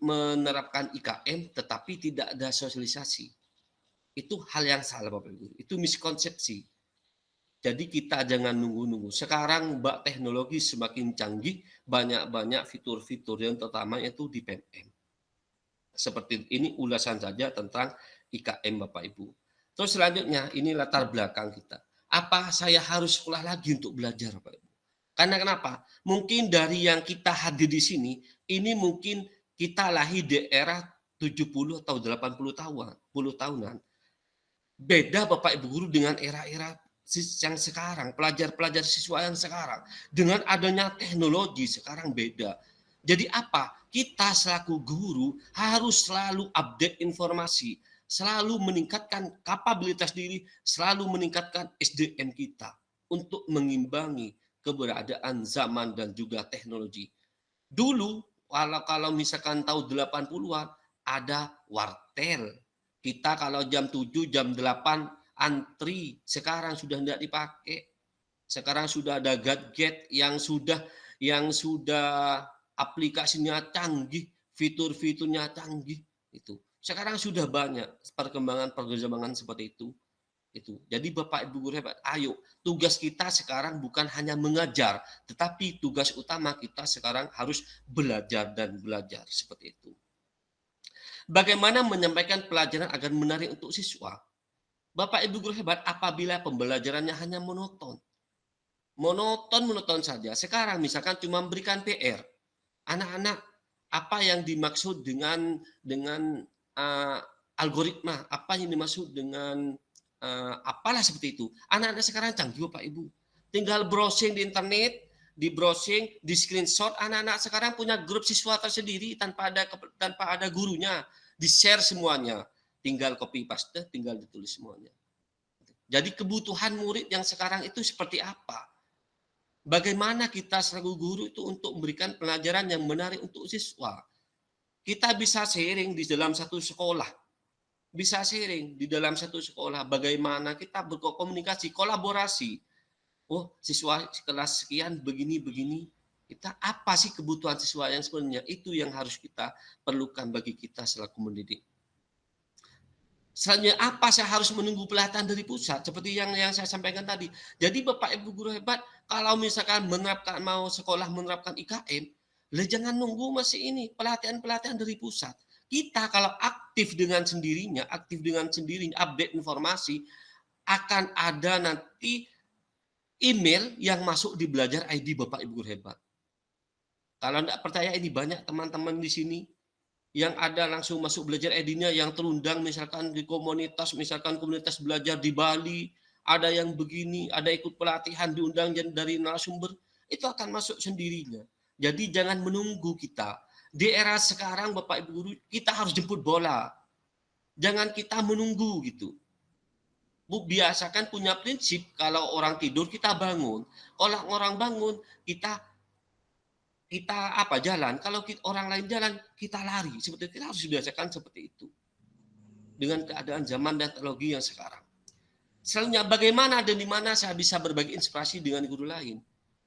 menerapkan IKM tetapi tidak ada sosialisasi. Itu hal yang salah Bapak Ibu. Itu miskonsepsi. Jadi kita jangan nunggu-nunggu. Sekarang teknologi semakin canggih, banyak-banyak fitur-fitur yang terutama itu di PMM. Seperti ini ulasan saja tentang IKM Bapak Ibu. Terus selanjutnya ini latar belakang kita. Apa saya harus sekolah lagi untuk belajar Bapak Ibu? Karena kenapa? Mungkin dari yang kita hadir di sini, ini mungkin kita lahir di era 70 atau 80 tahunan. Beda Bapak Ibu guru dengan era-era yang sekarang, pelajar-pelajar siswa yang sekarang. Dengan adanya teknologi sekarang beda. Jadi apa? Kita selaku guru harus selalu update informasi, selalu meningkatkan kapabilitas diri, selalu meningkatkan SDM kita untuk mengimbangi keberadaan zaman dan juga teknologi. Dulu, kalau misalkan tahun 80-an, ada wartel. Kita kalau jam 7, jam 8 antri, sekarang sudah tidak dipakai. Sekarang sudah ada gadget yang sudah aplikasinya canggih, fitur-fiturnya canggih. Itu. Sekarang sudah banyak perkembangan seperti itu. Jadi Bapak Ibu guru hebat, ayo tugas kita sekarang bukan hanya mengajar, tetapi tugas utama kita sekarang harus belajar dan belajar seperti itu. Bagaimana menyampaikan pelajaran agar menarik untuk siswa? Bapak Ibu guru hebat, apabila pembelajarannya hanya monoton saja. Sekarang misalkan cuma memberikan PR, anak-anak apa yang dimaksud dengan algoritma, apa yang dimaksud dengan apalah seperti itu. Anak-anak sekarang canggih Bapak Ibu. Tinggal browsing di internet, di screenshot. Anak-anak sekarang punya grup siswa tersendiri tanpa ada gurunya. Di-share semuanya. Tinggal copy paste, tinggal ditulis semuanya. Jadi kebutuhan murid yang sekarang itu seperti apa? Bagaimana kita selaku guru itu untuk memberikan pelajaran yang menarik untuk siswa? Kita bisa sharing di dalam satu sekolah. Bisa sharing di dalam satu sekolah. Bagaimana kita berkomunikasi, kolaborasi. Oh, siswa kelas sekian begini-begini. Kita apa sih kebutuhan siswa yang sebenarnya? Itu yang harus kita perlukan bagi kita selaku mendidik. Selanjutnya, apa saya harus menunggu pelatihan dari pusat? Seperti yang saya sampaikan tadi. Jadi Bapak Ibu guru hebat, kalau misalkan mau sekolah menerapkan IKM, jangan nunggu masih ini, pelatihan-pelatihan dari pusat. Kita kalau aktif dengan sendirinya, update informasi, akan ada nanti email yang masuk di Belajar ID Bapak Ibu guru hebat. Kalau tidak percaya, ini banyak teman-teman di sini yang ada langsung masuk Belajar ID-nya, yang terundang misalkan di komunitas, belajar di Bali, ada yang begini, ada ikut pelatihan diundang dari narasumber, itu akan masuk sendirinya. Jadi jangan menunggu kita. Di era sekarang Bapak Ibu guru, kita harus jemput bola. Jangan kita menunggu gitu. Bu, biasakan punya prinsip, kalau orang tidur kita bangun. Kalau orang bangun, kita jalan. Kalau orang lain jalan, kita lari. Seperti itu, kita harus biasakan seperti itu. Dengan keadaan zaman dan teknologi yang sekarang. Selanjutnya, bagaimana dan di mana saya bisa berbagi inspirasi dengan guru lain?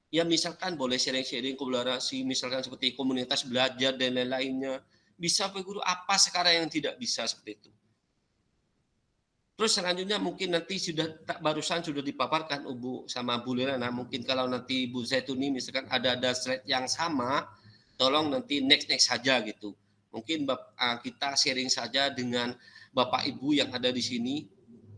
Ya misalkan boleh sharing-sharing, kolaborasi, misalkan seperti komunitas belajar dan lain-lainnya. Bisa Pak Guru, apa sekarang yang tidak bisa seperti itu? Terus selanjutnya mungkin nanti barusan sudah dipaparkan Ibu sama Bu Lena. Mungkin kalau nanti Bu Zaituni misalkan ada slide yang sama, tolong nanti next saja gitu. Mungkin kita sharing saja dengan Bapak Ibu yang ada di sini.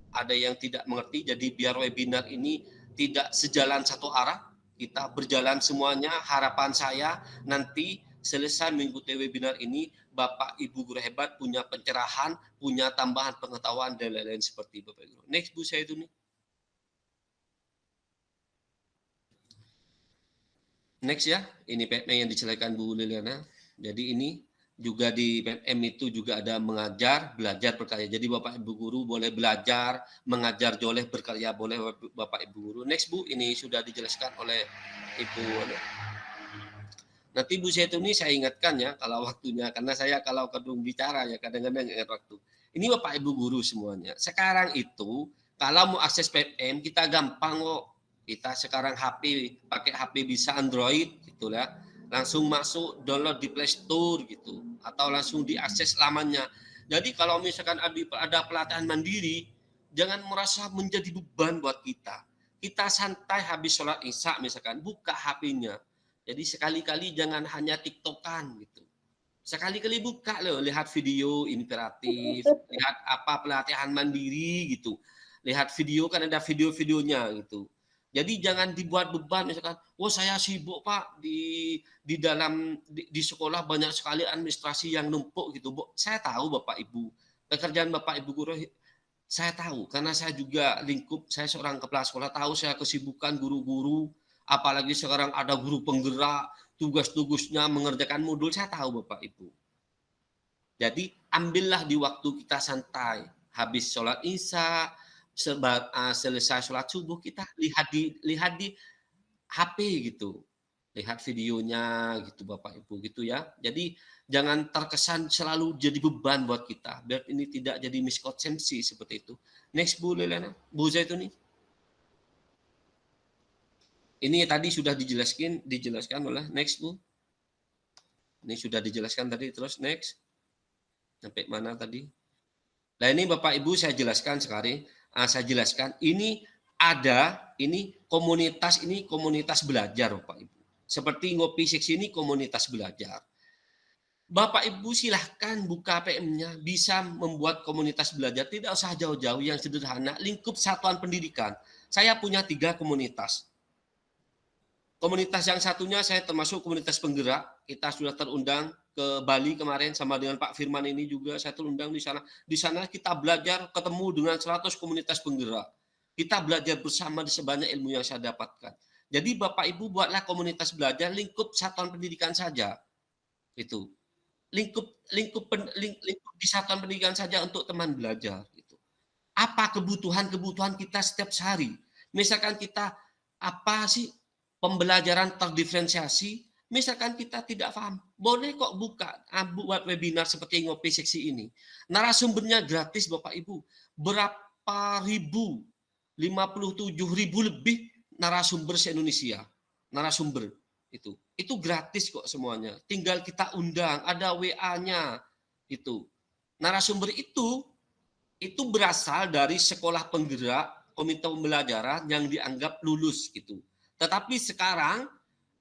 Ada yang tidak mengerti, jadi biar webinar ini tidak sejalan satu arah, kita berjalan semuanya. Harapan saya nanti selesai mengikuti webinar ini, Bapak Ibu guru hebat punya pencerahan, punya tambahan pengetahuan dan lain-lain seperti Bapak Ibu. Next Bu saya itu nih. Next ya, ini PMM yang dijelaskan Bu Liliana. Jadi ini juga di PMM itu juga ada mengajar, belajar, berkarya. Jadi Bapak Ibu guru boleh belajar, mengajar boleh, berkarya boleh Bapak Ibu guru. Next Bu, ini sudah dijelaskan oleh Ibu. Nanti Bu Zaituni saya ingatkan ya kalau waktunya, karena saya kalau kedung bicara ya kadang-kadang ingat waktu. Ini Bapak Ibu guru semuanya. Sekarang itu kalau mau akses PMM kita gampang kok. Kita sekarang pakai HP bisa Android gitu ya. Langsung masuk download di Play Store gitu atau langsung diakses lamanya. Jadi kalau misalkan ada pelatihan mandiri, jangan merasa menjadi beban buat kita. Kita santai habis sholat Isya misalkan, buka HP-nya. Jadi sekali-kali jangan hanya TikTokan gitu. Sekali-kali buka loh, lihat video inspiratif, lihat apa pelatihan mandiri gitu. Lihat video kan ada video-videonya gitu. Jadi jangan dibuat beban misalkan, oh saya sibuk Pak di sekolah banyak sekali administrasi yang numpuk gitu. Saya tahu Bapak Ibu, pekerjaan Bapak Ibu guru saya tahu karena saya juga lingkup, saya seorang kepala sekolah, tahu saya kesibukan guru-guru, apalagi sekarang ada guru penggerak, tugas-tugasnya mengerjakan modul, saya tahu Bapak Ibu. Jadi ambillah di waktu kita santai, habis sholat Isya, selesai sholat subuh kita lihat di HP gitu, lihat videonya gitu Bapak Ibu gitu ya. Jadi jangan terkesan selalu jadi beban buat kita, biar ini tidak jadi miskonsepsi seperti itu. Next Bu Liliana, Bu Zaituni. Ini tadi sudah dijelaskan oleh next Bu. Ini sudah dijelaskan tadi, terus next sampai mana tadi? Nah ini Bapak Ibu saya jelaskan sekali. Saya jelaskan ini komunitas belajar Bapak Ibu. Seperti Ngopi Seksi ini komunitas belajar. Bapak Ibu silahkan buka PM-nya, bisa membuat komunitas belajar, tidak usah jauh-jauh, yang sederhana, lingkup satuan pendidikan. Saya punya 3 komunitas. Komunitas yang satunya saya termasuk komunitas penggerak, kita sudah terundang ke Bali kemarin sama dengan Pak Firman ini juga saya terundang di sana. Di sana kita belajar ketemu dengan 100 komunitas penggerak. Kita belajar bersama di sebanyak ilmu yang saya dapatkan. Jadi Bapak Ibu buatlah komunitas belajar lingkup satuan pendidikan saja. Itu. Lingkup di satuan pendidikan saja untuk teman belajar gitu. Apa kebutuhan kita setiap hari? Misalkan kita apa sih pembelajaran terdiferensiasi? Misalkan kita tidak paham, boleh kok buat webinar seperti Ngopi Seksi ini. Narasumbernya gratis Bapak Ibu. Berapa ribu? 57.000 lebih narasumber se-Indonesia. Narasumber itu. Itu gratis kok semuanya. Tinggal kita undang, ada WA-nya itu. Narasumber itu berasal dari sekolah penggerak, komite pembelajaran yang dianggap lulus gitu. Tetapi sekarang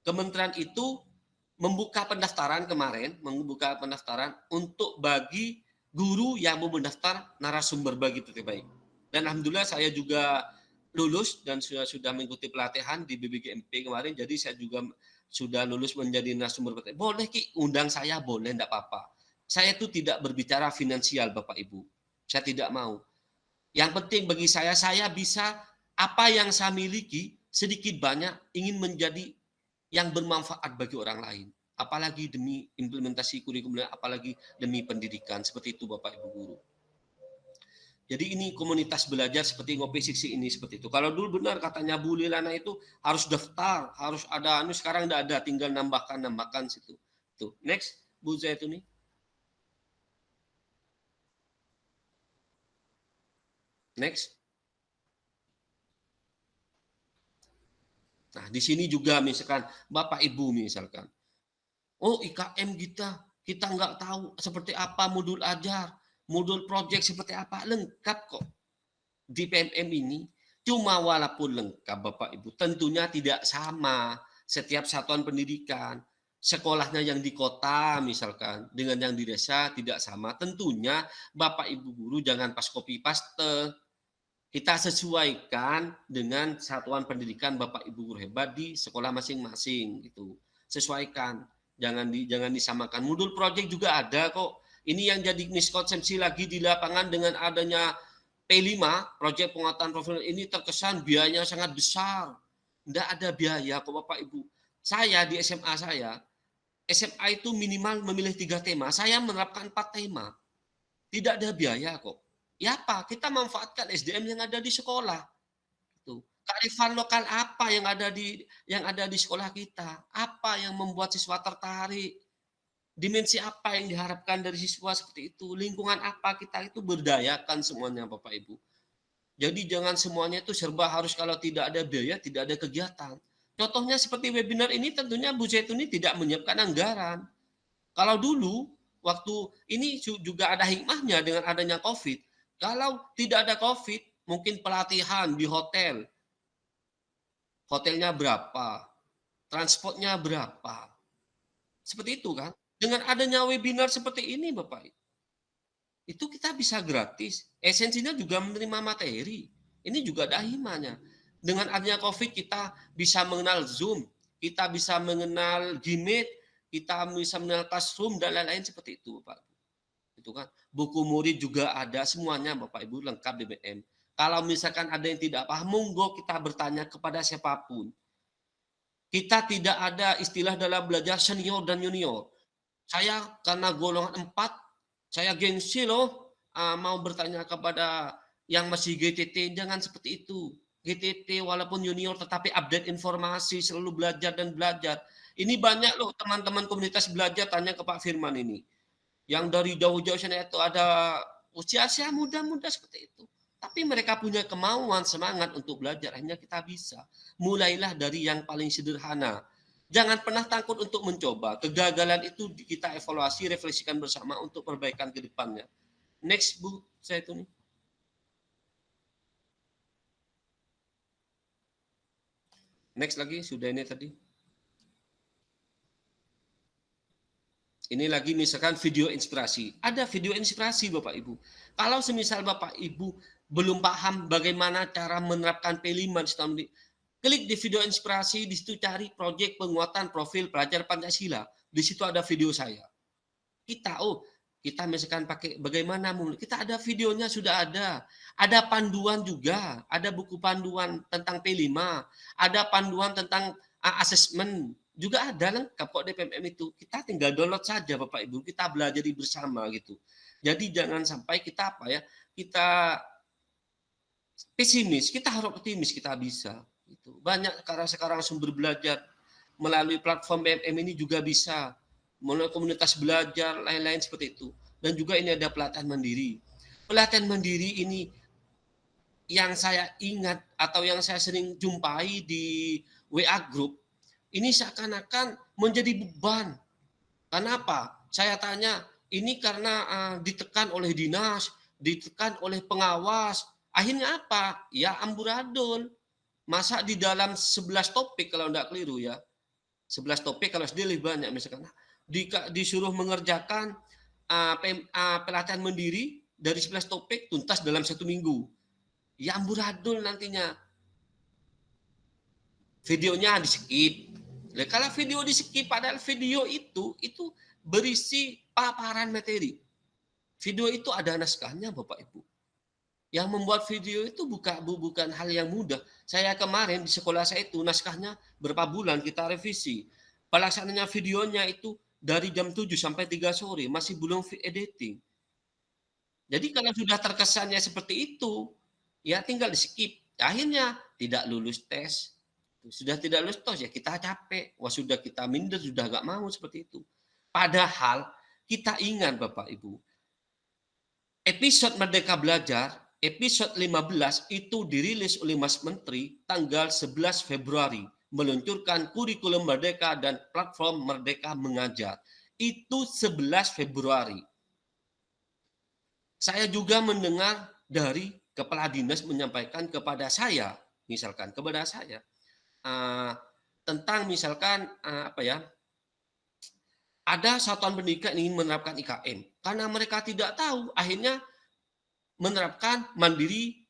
Kementerian itu membuka pendaftaran kemarin, untuk bagi guru yang mau mendaftar narasumber bagi terbaik. Dan alhamdulillah saya juga lulus dan sudah mengikuti pelatihan di BBGMP kemarin, jadi saya juga sudah lulus menjadi narasumber. Boleh Ki, undang saya boleh, enggak apa-apa. Saya itu tidak berbicara finansial Bapak Ibu. Saya tidak mau. Yang penting bagi saya bisa apa yang saya miliki sedikit banyak ingin menjadi yang bermanfaat bagi orang lain, apalagi demi implementasi kurikulum, apalagi demi pendidikan, seperti itu Bapak Ibu guru. Jadi ini komunitas belajar seperti Ngopi Seksi ini seperti itu. Kalau dulu benar katanya Bu Liliana itu harus daftar, harus ada, sekarang tidak ada, tinggal nambahkan situ. Tuh, next Bu Zaituni. Next. Nah, di sini juga misalkan Bapak Ibu misalkan, oh IKM kita nggak tahu seperti apa modul ajar, modul project seperti apa, lengkap kok di PMM ini. Cuma walaupun lengkap Bapak Ibu, tentunya tidak sama setiap satuan pendidikan. sekolahnya yang di kota misalkan dengan yang di desa tidak sama. Tentunya Bapak Ibu guru jangan pas copy paste. Kita sesuaikan dengan satuan pendidikan Bapak Ibu guru hebat di sekolah masing-masing gitu. Sesuaikan. Jangan disamakan. Modul project juga ada kok. Ini yang jadi miskonsepsi lagi di lapangan dengan adanya P5, proyek penguatan profil ini terkesan biayanya sangat besar. Tidak ada biaya kok Bapak Ibu. Saya di SMA itu minimal memilih 3 tema. Saya menerapkan 4 tema. Tidak ada biaya kok. Ya apa? Kita manfaatkan SDM yang ada di sekolah. Itu. Kearifan lokal apa yang ada di sekolah kita? Apa yang membuat siswa tertarik? Dimensi apa yang diharapkan dari siswa seperti itu? Lingkungan apa kita itu berdayakan semuanya Bapak Ibu. Jadi jangan semuanya itu serba harus kalau tidak ada biaya, tidak ada kegiatan. Contohnya seperti webinar ini tentunya Bu Zaituni tidak menyiapkan anggaran. Kalau dulu waktu ini juga ada hikmahnya dengan adanya COVID. Kalau tidak ada COVID, mungkin pelatihan di hotel. Hotelnya berapa? Transportnya berapa? Seperti itu kan? Dengan adanya webinar seperti ini Bapak, itu kita bisa gratis. Esensinya juga menerima materi. Ini juga ada hikmahnya. Dengan adanya COVID kita bisa mengenal Zoom, kita bisa mengenal Gmeet, kita bisa mengenal Classroom dan lain-lain seperti itu Bapak. Itu kan. Buku murid juga ada semuanya Bapak Ibu lengkap BBM. Kalau misalkan ada yang tidak paham, monggo kita bertanya kepada siapapun. Kita tidak ada istilah dalam belajar senior dan junior. Saya karena golongan 4, saya gengsi loh mau bertanya kepada yang masih GTT, jangan seperti itu. GTT walaupun junior tetapi update informasi, selalu belajar dan belajar. Ini banyak loh teman-teman komunitas belajar tanya ke Pak Firman ini. Yang dari jauh-jauh sana itu ada usia muda-muda seperti itu. Tapi mereka punya kemauan, semangat untuk belajar. Akhirnya kita bisa. Mulailah dari yang paling sederhana. Jangan pernah takut untuk mencoba. Kegagalan itu kita evaluasi, refleksikan bersama untuk perbaikan ke depannya. Next, Bu Zaituni. Next lagi, sudah ini tadi. Ini lagi misalkan video inspirasi. Ada video inspirasi Bapak Ibu. Kalau semisal Bapak Ibu belum paham bagaimana cara menerapkan P5 di sistem, klik di video inspirasi, di situ cari proyek penguatan profil pelajar Pancasila. Di situ ada video saya. Kita misalkan pakai bagaimana, kita ada videonya sudah ada. Ada panduan juga, ada buku panduan tentang P5, ada panduan tentang asesmen. Juga ada lengkap kok DPMM itu. Kita tinggal download saja Bapak Ibu, kita belajar bersama gitu. Jadi jangan sampai kita kita pesimis, kita harus optimis, kita bisa. Gitu. Banyak karena sekarang sumber belajar melalui platform BMM ini juga bisa. Melalui komunitas belajar, lain-lain seperti itu. Dan juga ini ada pelatihan mandiri. Pelatihan mandiri ini yang saya ingat atau yang saya sering jumpai di WA Group, ini seakan-akan menjadi beban. Kenapa? Saya tanya, ini karena ditekan oleh dinas, ditekan oleh pengawas. Akhirnya apa? Ya amburadul. Masa di dalam 11 topik kalau tidak keliru ya. 11 topik kalau SD lebih banyak misalkan. Disuruh mengerjakan pelatihan mandiri dari 11 topik tuntas dalam 1 minggu. Ya amburadul nantinya. Videonya di-skip. Kalau video di-skip, padahal video itu berisi paparan materi. Video itu ada naskahnya Bapak Ibu. Yang membuat video itu bukan hal yang mudah. Saya kemarin di sekolah saya itu naskahnya berapa bulan kita revisi. Pelaksananya videonya itu dari jam 7 sampai 3 sore, masih belum editing. Jadi kalau sudah terkesannya seperti itu, ya tinggal di-skip. Akhirnya tidak lulus tes. Sudah tidak lulus tes ya kita capek. Wah sudah kita minder, sudah nggak mau seperti itu. Padahal kita ingat Bapak Ibu, episode Merdeka Belajar, episode 15 itu dirilis oleh Mas Menteri tanggal 11 Februari. Meluncurkan kurikulum Merdeka dan platform Merdeka Mengajar. Itu 11 Februari. Saya juga mendengar dari Kepala Dinas menyampaikan kepada saya, misalkan kepada saya, tentang misalkan ada satuan pendidikan yang ingin menerapkan IKN. Karena mereka tidak tahu, akhirnya menerapkan mandiri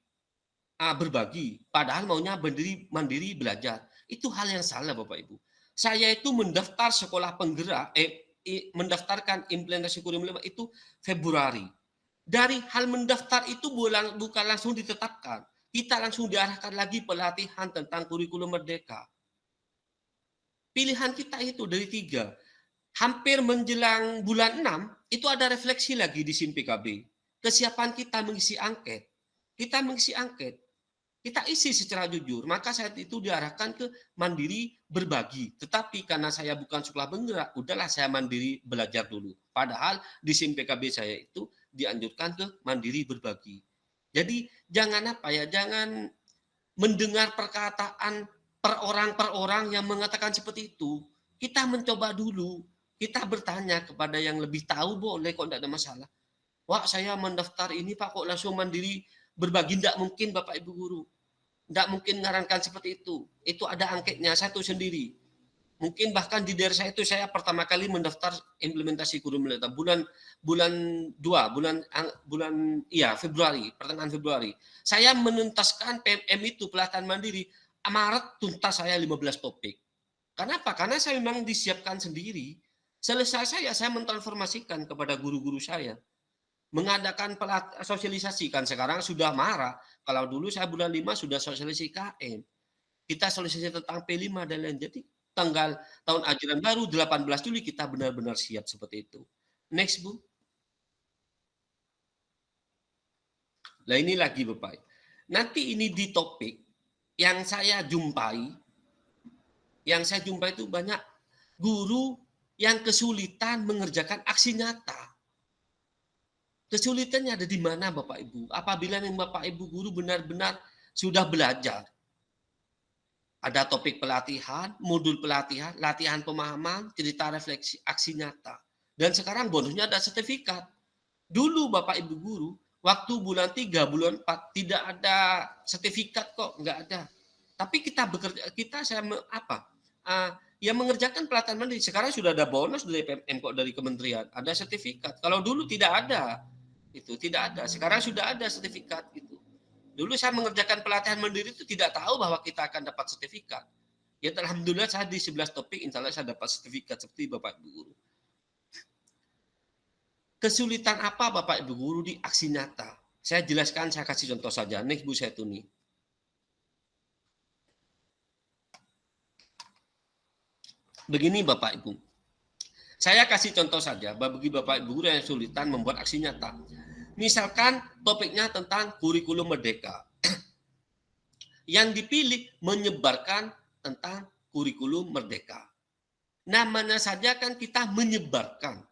berbagi. Padahal maunya mandiri belajar. Itu hal yang salah Bapak Ibu. Saya itu mendaftar sekolah penggerak, mendaftarkan implementasi kurikulum itu Februari. Dari hal mendaftar itu bukan langsung ditetapkan. Kita langsung diarahkan lagi pelatihan tentang kurikulum merdeka. Pilihan kita itu dari 3. Hampir menjelang bulan 6, itu ada refleksi lagi di SIM PKB. Kesiapan kita mengisi angket. Kita mengisi angket. Kita isi secara jujur. Maka saat itu diarahkan ke mandiri berbagi. Tetapi karena saya bukan sekolah penggerak, udahlah saya mandiri belajar dulu. Padahal di SIM PKB saya itu dianjurkan ke mandiri berbagi. Jadi jangan jangan mendengar perkataan per orang yang mengatakan seperti itu. Kita mencoba dulu. Kita bertanya kepada yang lebih tahu, boleh kok, tidak ada masalah. Wah, saya mendaftar ini Pak, kok langsung mandiri berbagi? Tidak mungkin Bapak Ibu Guru. Tidak mungkin ngarankan seperti itu. Itu ada angketnya satu sendiri. Mungkin bahkan di daerah saya itu saya pertama kali mendaftar implementasi kurikulum bulan Februari, pertengahan Februari. Saya menuntaskan PMM itu pelatihan mandiri. Maret tuntas saya 15 topik. Kenapa? Karena saya memang disiapkan sendiri. Selesai saya mentransformasikan kepada guru-guru saya. Mengadakan sosialisasi, kan sekarang sudah marak. Kalau dulu saya bulan 5 sudah sosialisasi KM. Kita sosialisasi tentang P5 dan lain. Jadi tahun ajaran baru 18 Juli kita benar-benar siap seperti itu. Next, Bu. Nah ini lagi Bapak. Nanti ini di topik yang saya jumpai itu banyak guru yang kesulitan mengerjakan aksi nyata. Kesulitannya ada di mana Bapak Ibu? Apabila Bapak Ibu guru benar-benar sudah belajar. Ada topik pelatihan, modul pelatihan, latihan pemahaman, cerita refleksi, aksi nyata. Dan sekarang bonusnya ada sertifikat. Dulu Bapak Ibu guru, waktu bulan 3, bulan 4 tidak ada sertifikat kok, enggak ada. Tapi kita bekerja, mengerjakan pelatihan mandiri. Sekarang sudah ada bonus dari PMM kok, dari kementerian, ada sertifikat. Kalau dulu tidak ada. Itu tidak ada. Sekarang sudah ada sertifikat gitu. Dulu saya mengerjakan pelatihan mandiri itu tidak tahu bahwa kita akan dapat sertifikat. Ya alhamdulillah saya di 11 topik insya Allah saya dapat sertifikat seperti Bapak Ibu guru. Kesulitan apa Bapak Ibu guru di aksi nyata? Saya jelaskan, saya kasih contoh saja. Next Bu Setuni. Begini Bapak Ibu. Saya kasih contoh saja bagi Bapak Ibu guru yang kesulitan membuat aksi nyata. Misalkan topiknya tentang kurikulum merdeka. Yang dipilih menyebarkan tentang kurikulum merdeka. Namanya saja kan kita menyebarkan.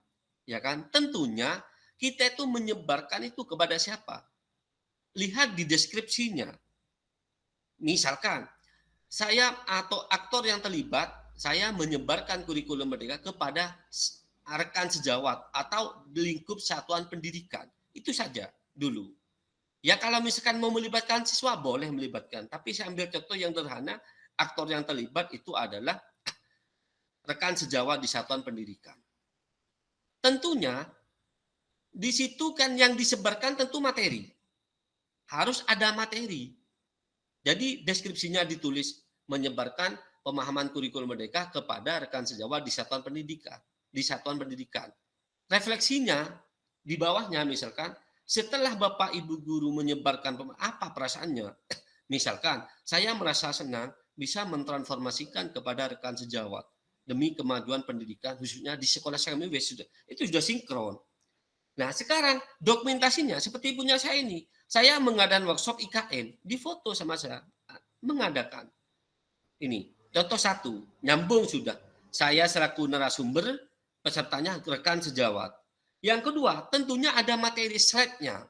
Ya kan? Tentunya kita itu menyebarkan itu kepada siapa? Lihat di deskripsinya. Misalkan saya atau aktor yang terlibat, saya menyebarkan kurikulum merdeka kepada rekan sejawat atau lingkup satuan pendidikan. Itu saja dulu. Ya kalau misalkan mau melibatkan siswa, boleh melibatkan. Tapi saya ambil contoh yang sederhana, aktor yang terlibat itu adalah rekan sejawat di satuan pendidikan. Tentunya, di situ kan yang disebarkan tentu materi. Harus ada materi. Jadi deskripsinya ditulis menyebarkan pemahaman kurikulum merdeka kepada rekan sejawat di satuan pendidikan. Refleksinya di bawahnya misalkan setelah Bapak Ibu guru menyebarkan apa perasaannya? Misalkan saya merasa senang bisa mentransformasikan kepada rekan sejawat demi kemajuan pendidikan khususnya di sekolah saya itu sudah sinkron. Nah, sekarang dokumentasinya seperti punya saya ini. Saya mengadakan workshop IKN, difoto sama saya mengadakan. Ini contoh satu, nyambung sudah. Saya selaku narasumber, pesertanya rekan sejawat. Yang kedua, tentunya ada materi slide-nya.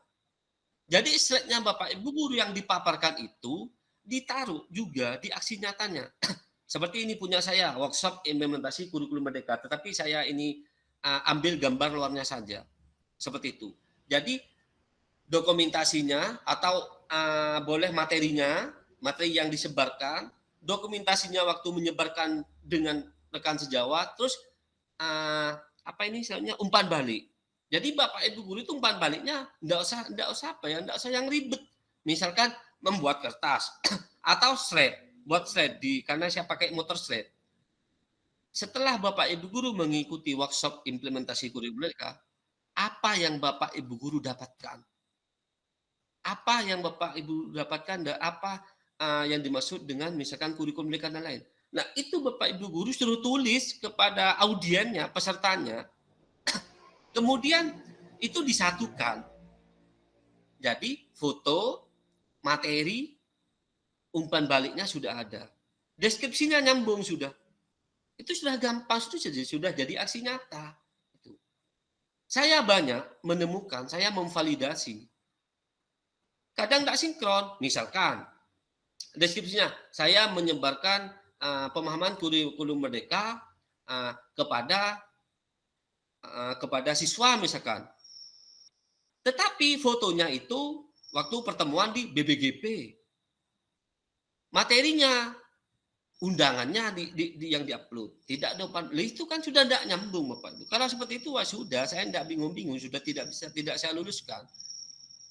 Jadi slide-nya Bapak Ibu guru yang dipaparkan itu ditaruh juga di aksi nyatanya. Seperti ini punya saya, workshop implementasi kurikulum merdeka. Tetapi saya ini ambil gambar luarnya saja. Seperti itu. Jadi dokumentasinya atau boleh materinya, materi yang disebarkan, dokumentasinya waktu menyebarkan dengan rekan sejawat, terus apa ini istilahnya umpan balik. Jadi Bapak Ibu guru itu umpan baliknya enggak usah apa ya, enggak usah yang ribet. Misalkan membuat kertas atau slide, buat slide karena saya pakai motor slide. Setelah Bapak Ibu guru mengikuti workshop implementasi kurikulum mereka, apa yang Bapak Ibu guru dapatkan? Apa yang Bapak Ibu dapatkan dan apa yang dimaksud dengan misalkan kurikulum mereka dan lain. Nah, itu Bapak Ibu guru suruh tulis kepada audiennya, pesertanya. Kemudian itu disatukan. Jadi foto, materi, umpan baliknya sudah ada. Deskripsinya nyambung sudah. Itu sudah gampang, sudah jadi aksi nyata. Saya banyak menemukan, saya memvalidasi. Kadang nggak sinkron. Misalkan, deskripsinya, saya menyebarkan pemahaman kurikulum merdeka kepada siswa misalkan. Tetapi fotonya itu waktu pertemuan di BBGP. Materinya, undangannya yang diupload. Tidak ada itu kan sudah tidak nyambung Bapak Ibu. Kalau seperti itu sudah, saya tidak bingung-bingung, sudah tidak saya luluskan.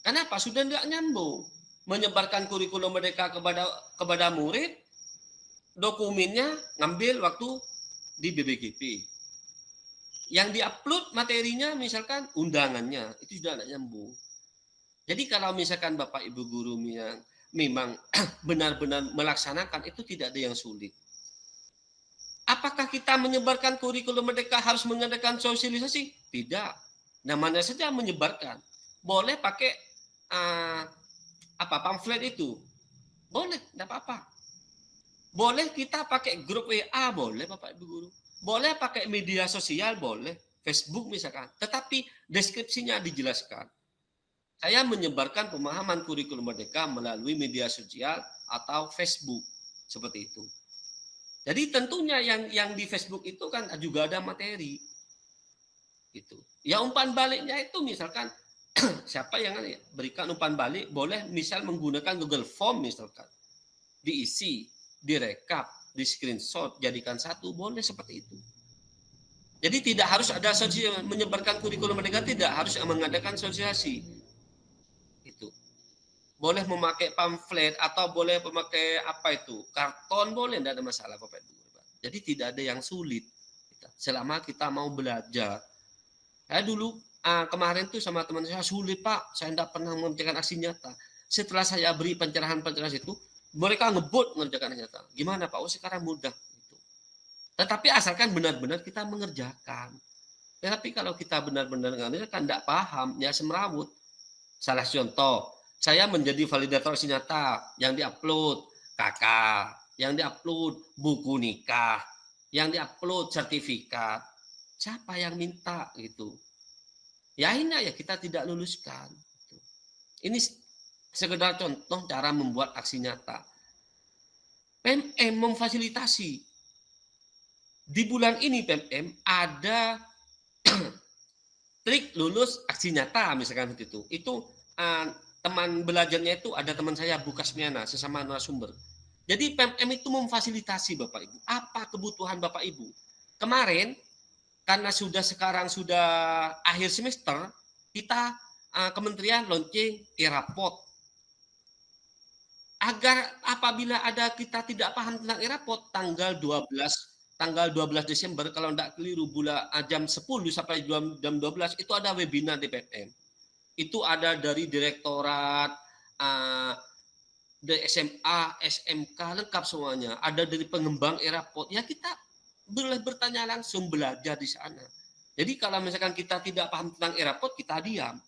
Kenapa? Sudah tidak nyambung. Menyebarkan kurikulum merdeka kepada murid, dokumennya ngambil waktu di BBGP. Yang diupload materinya misalkan undangannya, itu sudah tidak nyambung. Jadi kalau misalkan Bapak Ibu guru yang memang benar-benar melaksanakan, itu tidak ada yang sulit. Apakah kita menyebarkan kurikulum merdeka harus mengadakan sosialisasi? Tidak. Namanya saja menyebarkan. Boleh pakai pamflet itu. Boleh, tidak apa-apa. Boleh kita pakai grup WA, boleh Bapak Ibu guru. Boleh pakai media sosial, boleh. Facebook misalkan. Tetapi deskripsinya dijelaskan. Saya menyebarkan pemahaman kurikulum merdeka melalui media sosial atau Facebook. Seperti itu. Jadi tentunya yang di Facebook itu kan juga ada materi. Gitu. Ya umpan baliknya itu misalkan siapa yang berikan umpan balik boleh misal menggunakan Google Form misalkan. Diisi, direkap, di screenshot, jadikan satu, boleh seperti itu. Jadi tidak harus ada menyebarkan kurikulum merdeka, tidak harus mengadakan sosialisasi. Itu. Boleh memakai pamflet atau boleh memakai karton, boleh, tidak ada masalah Bapak Ibu. Jadi tidak ada yang sulit. Selama kita mau belajar. Saya dulu kemarin tuh sama teman saya sulit Pak, saya tidak pernah mengerjakan aksi nyata. Setelah saya beri pencerahan-pencerahan itu, mereka ngebut mengerjakan nyata. Gimana Pak? Oh sekarang mudah. Gitu. Tetapi asalkan benar-benar kita mengerjakan. Tetapi kalau kita benar-benar mengerjakan, tidak paham, ya semrawut. Salah contoh, saya menjadi validator aksi nyata yang diupload KK, yang diupload buku nikah, yang diupload sertifikat. Siapa yang minta gitu? Ya ini ya kita tidak luluskan. Ini sekedar contoh cara membuat aksi nyata. PMM memfasilitasi. Di bulan ini PMM ada trik lulus aksi nyata misalkan itu. Itu teman belajarnya itu ada teman saya Bu Kasmiana sesama narasumber. Jadi PMM itu memfasilitasi Bapak Ibu. Apa kebutuhan Bapak Ibu? Kemarin karena sekarang sudah akhir semester, kita kementerian launching e-raport. Agar apabila kita tidak paham tentang e-raport, tanggal 12 Desember, kalau tidak keliru jam 10 sampai jam 12, itu ada webinar di PMM. Itu ada dari direktorat, dari SMA, SMK, lengkap semuanya. Ada dari pengembang e-raport. Ya kita boleh bertanya langsung, belajar di sana. Jadi kalau misalkan kita tidak paham tentang e-raport, kita diam.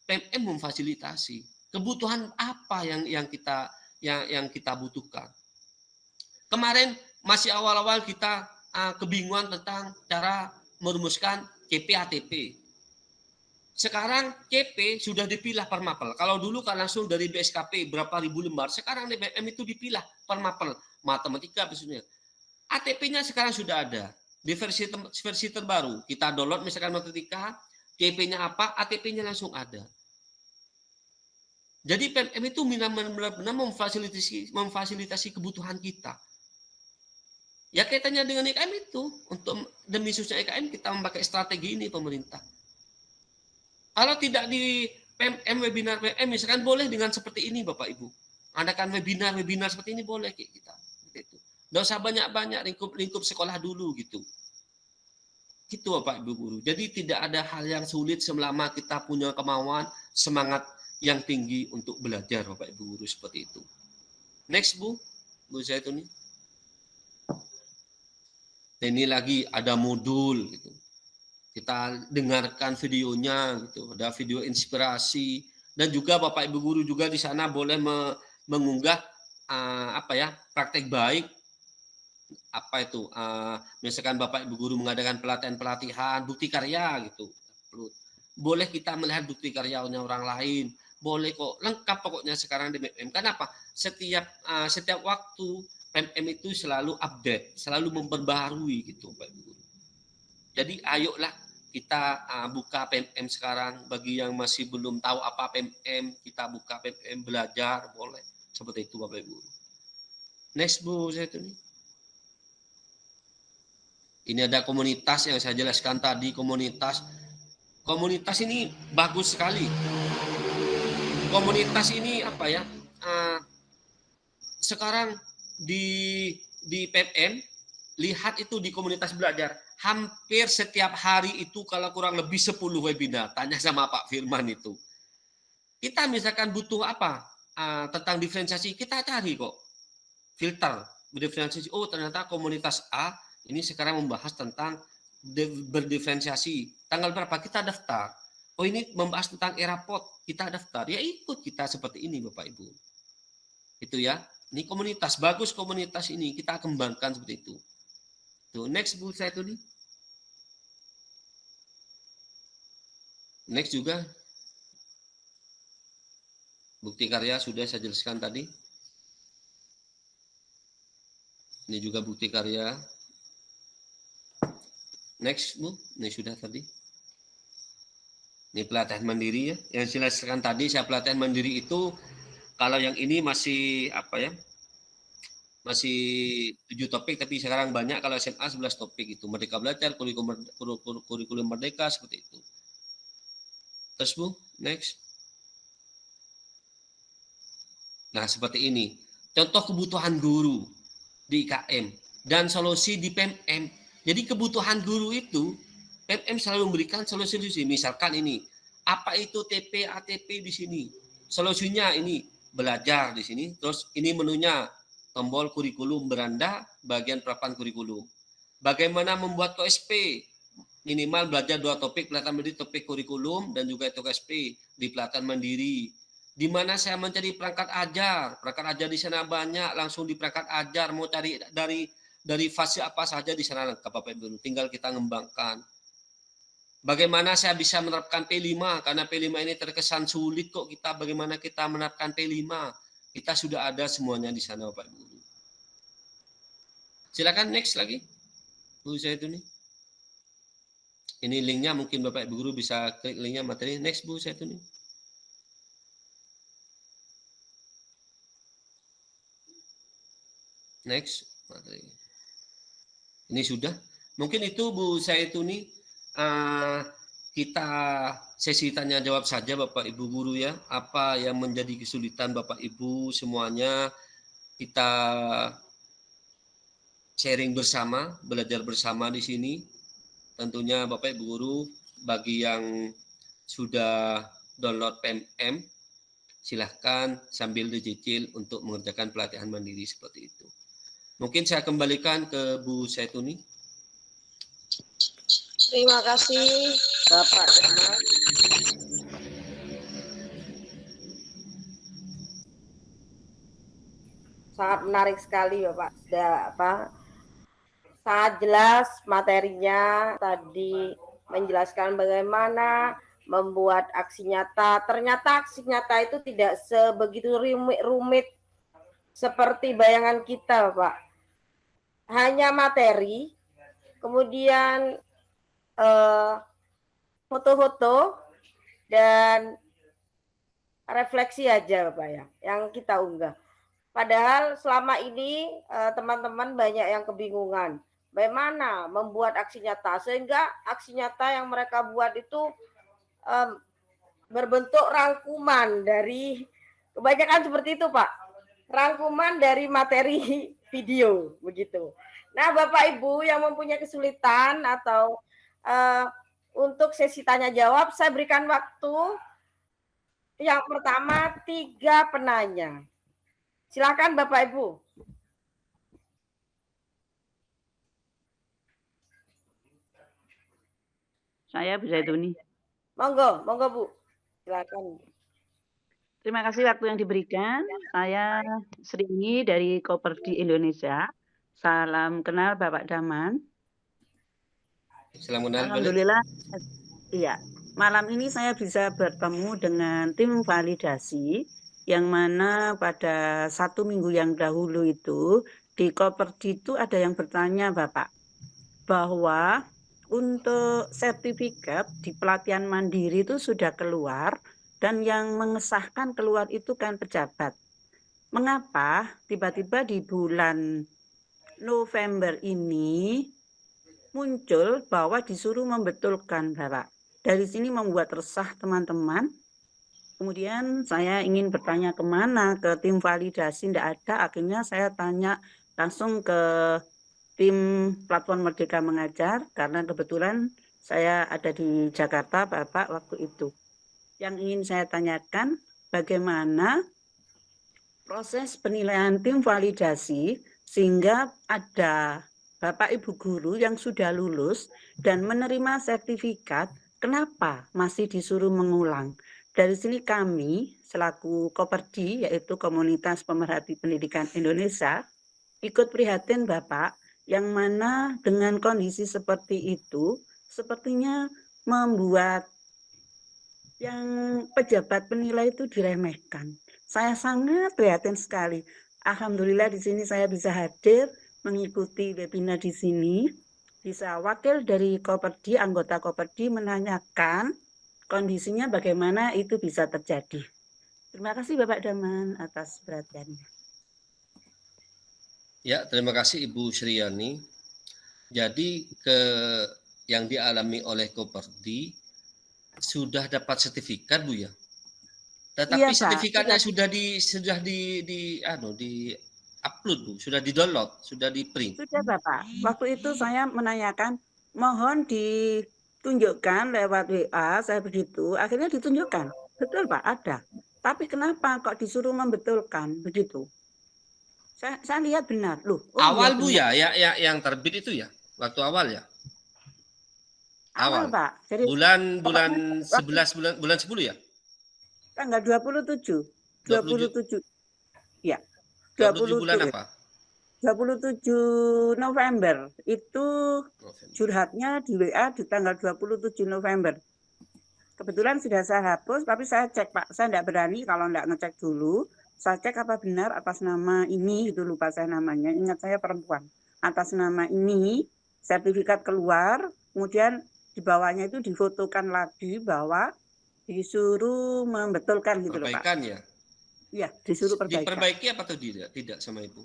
PMM memfasilitasi. Kebutuhan apa yang kita butuhkan. Kemarin masih awal-awal kita kebingungan tentang cara merumuskan CP-ATP. Sekarang CP sudah dipilah per mapel. Kalau dulu kan langsung dari BSKP berapa ribu lembar, sekarang di PMM itu dipilah per mapel. Matematika maksudnya. ATP-nya sekarang sudah ada di versi terbaru. Kita download misalkan matematika, CP-nya apa, ATP-nya langsung ada. Jadi PMM itu benar-benar memfasilitasi kebutuhan kita. Ya kaitannya dengan IKM itu, untuk demi suksesnya IKM kita memakai strategi ini pemerintah. Kalau tidak di PMM, webinar PMM, misalkan boleh dengan seperti ini Bapak Ibu. Adakan webinar seperti ini boleh kita. Gitu. Nggak usah banyak-banyak lingkup sekolah dulu gitu. Gitu Bapak Ibu guru. Jadi tidak ada hal yang sulit selama kita punya kemauan, semangat yang tinggi untuk belajar Bapak Ibu guru seperti itu. Next Bu Zaituni. Ini lagi ada modul gitu. Kita dengarkan videonya gitu, ada video inspirasi dan juga Bapak Ibu guru juga di sana boleh mengunggah praktek baik misalkan Bapak Ibu guru mengadakan pelatihan bukti karya gitu. Boleh kita melihat bukti karyanya orang lain, boleh kok, lengkap pokoknya sekarang di PMM. Kenapa? Setiap waktu PMM itu selalu update, selalu memperbaharui gitu Bapak Ibu guru. Jadi ayolah kita buka PMM sekarang. Bagi yang masih belum tahu apa PMM, kita buka PMM, belajar, boleh. Seperti itu Bapak Ibu. Next Bu Zaituni. Ini ada komunitas yang saya jelaskan tadi, komunitas. Komunitas ini bagus sekali. Komunitas ini sekarang di PMM, lihat itu di komunitas belajar. Hampir setiap hari itu kalau kurang lebih 10 webinar. Tanya sama Pak Firman itu. Kita misalkan butuh apa tentang diferensiasi, kita cari kok. Filter, berdiferensiasi. Oh ternyata komunitas A ini sekarang membahas tentang berdiferensiasi. Tanggal berapa kita daftar. Oh ini membahas tentang ERAPOD, kita daftar. Ya ikut kita seperti ini Bapak Ibu. Itu ya. Ini komunitas, bagus komunitas ini. Kita kembangkan seperti itu. Tuh, next Bu Zaituni. Next juga. Bukti karya sudah saya jelaskan tadi. Ini juga bukti karya. Next Bu, ini sudah tadi. Ini pelatihan mandiri ya. Yang saya jelaskan tadi, saya pelatihan mandiri itu, kalau yang ini masih masih 7 topik, tapi sekarang banyak. Kalau SMA 11 topik itu. Merdeka Belajar, kurikulum merdeka, seperti itu. Terus Bu, next. Nah, seperti ini. Contoh kebutuhan guru di IKM dan solusi di PMM. Jadi kebutuhan guru itu, PMM selalu memberikan solusi-solusi. Misalkan ini, apa itu TP, ATP di sini? Solusinya ini, belajar di sini. Terus ini menunya, tombol kurikulum beranda, bagian penerapan kurikulum. Bagaimana membuat KSP? Minimal belajar 2 topik, pelatihan mandiri, topik kurikulum, dan juga itu KSP di pelatihan mandiri. Di mana saya mencari perangkat ajar. Perangkat ajar di sana banyak, langsung di perangkat ajar. Mau cari dari fase apa saja di sana lengkap Bapak Ibu. Tinggal kita ngembangkan. Bagaimana saya bisa menerapkan P5? Karena P5 ini terkesan sulit kok kita. Bagaimana kita menerapkan P5? Kita sudah ada semuanya di sana Bapak Ibu. Silakan next lagi. Bu Zaituni. Ini linknya mungkin Bapak Ibu guru bisa klik linknya materi. Next Bu Zaituni. Next materi. Ini sudah. Mungkin itu Bu Zaituni. Kita sesi tanya jawab saja Bapak Ibu guru ya. Apa yang menjadi kesulitan Bapak Ibu semuanya kita sharing bersama, belajar bersama di sini. Tentunya Bapak Ibu guru bagi yang sudah download PMM silahkan sambil dicicil untuk mengerjakan pelatihan mandiri seperti itu. Mungkin saya kembalikan ke Bu Zaituni. Terima kasih Bapak Firman. Sangat menarik sekali Bapak. Sangat jelas materinya tadi menjelaskan bagaimana membuat aksi nyata. Ternyata aksi nyata itu tidak sebegitu rumit seperti bayangan kita Bapak. Hanya materi, kemudian foto-foto dan refleksi aja Bapak ya, yang kita unggah. Padahal selama ini teman-teman banyak yang kebingungan bagaimana membuat aksi nyata, sehingga aksi nyata yang mereka buat itu berbentuk rangkuman dari, kebanyakan seperti itu Pak, rangkuman dari materi video begitu. Nah Bapak Ibu yang mempunyai kesulitan atau untuk sesi tanya jawab, saya berikan waktu yang pertama 3 penanya. Silakan Bapak Ibu. Saya Bu Zaituni. Monggo Bu. Silakan. Terima kasih waktu yang diberikan. Saya Srini dari Koperdi Indonesia. Salam kenal Bapak Daman. Salam kenal. Alhamdulillah. Iya. Malam ini saya bisa bertemu dengan tim validasi yang mana pada 1 minggu yang dahulu itu di Koperdi itu ada yang bertanya Bapak bahwa untuk sertifikat di pelatihan mandiri itu sudah keluar dan yang mengesahkan keluar itu kan pejabat. Mengapa tiba-tiba di bulan November ini muncul bahwa disuruh membetulkan Bapak? Dari sini membuat resah teman-teman. Kemudian saya ingin bertanya kemana, ke tim validasi, tidak ada. Akhirnya saya tanya langsung ke tim Platform Merdeka Mengajar, karena kebetulan saya ada di Jakarta Bapak waktu itu. Yang ingin saya tanyakan, bagaimana proses penilaian tim validasi sehingga ada Bapak Ibu guru yang sudah lulus dan menerima sertifikat, kenapa masih disuruh mengulang? Dari sini kami selaku Koperdi, yaitu Komunitas Pemerhati Pendidikan Indonesia, ikut prihatin Bapak, yang mana dengan kondisi seperti itu sepertinya membuat yang pejabat penilai itu diremehkan. Saya sangat prihatin sekali. Alhamdulillah di sini saya bisa hadir mengikuti webinar di sini. Bisa wakil dari Koperdi, anggota Koperdi menanyakan kondisinya bagaimana itu bisa terjadi. Terima kasih Bapak Daman atas perhatiannya. Ya, terima kasih Ibu Sriani. Jadi yang dialami oleh Koperdi sudah dapat sertifikat Bu ya. Tetapi Iya, sertifikatnya Pak, sudah di upload Bu, sudah di download, sudah di print. Sudah Bapak. Waktu itu saya menanyakan, mohon ditunjukkan lewat WA, saya begitu, akhirnya ditunjukkan. Betul Pak, ada. Tapi kenapa kok disuruh membetulkan begitu? Saya lihat benar. Loh, Awal iya Bu benar. ya, yang terbit itu ya, waktu awal ya. Awal Pak. Jadi bulan pokoknya 11 bulan 10 ya? tanggal 27. 27. Ya. 27 bulan apa? 27 November itu curhatnya di WA di tanggal 27 November. Kebetulan sudah saya hapus, tapi saya cek Pak, saya tidak berani kalau tidak ngecek dulu. Saya cek apa benar atas nama ini, itu lupa saya namanya, ingat saya perempuan. Atas nama ini, sertifikat keluar, kemudian di bawahnya itu difotokan lagi bahwa disuruh membetulkan gitu loh Pak. Perbaikan ya? Iya, disuruh perbaikan. Diperbaiki apa atau tidak? Tidak sama Ibu?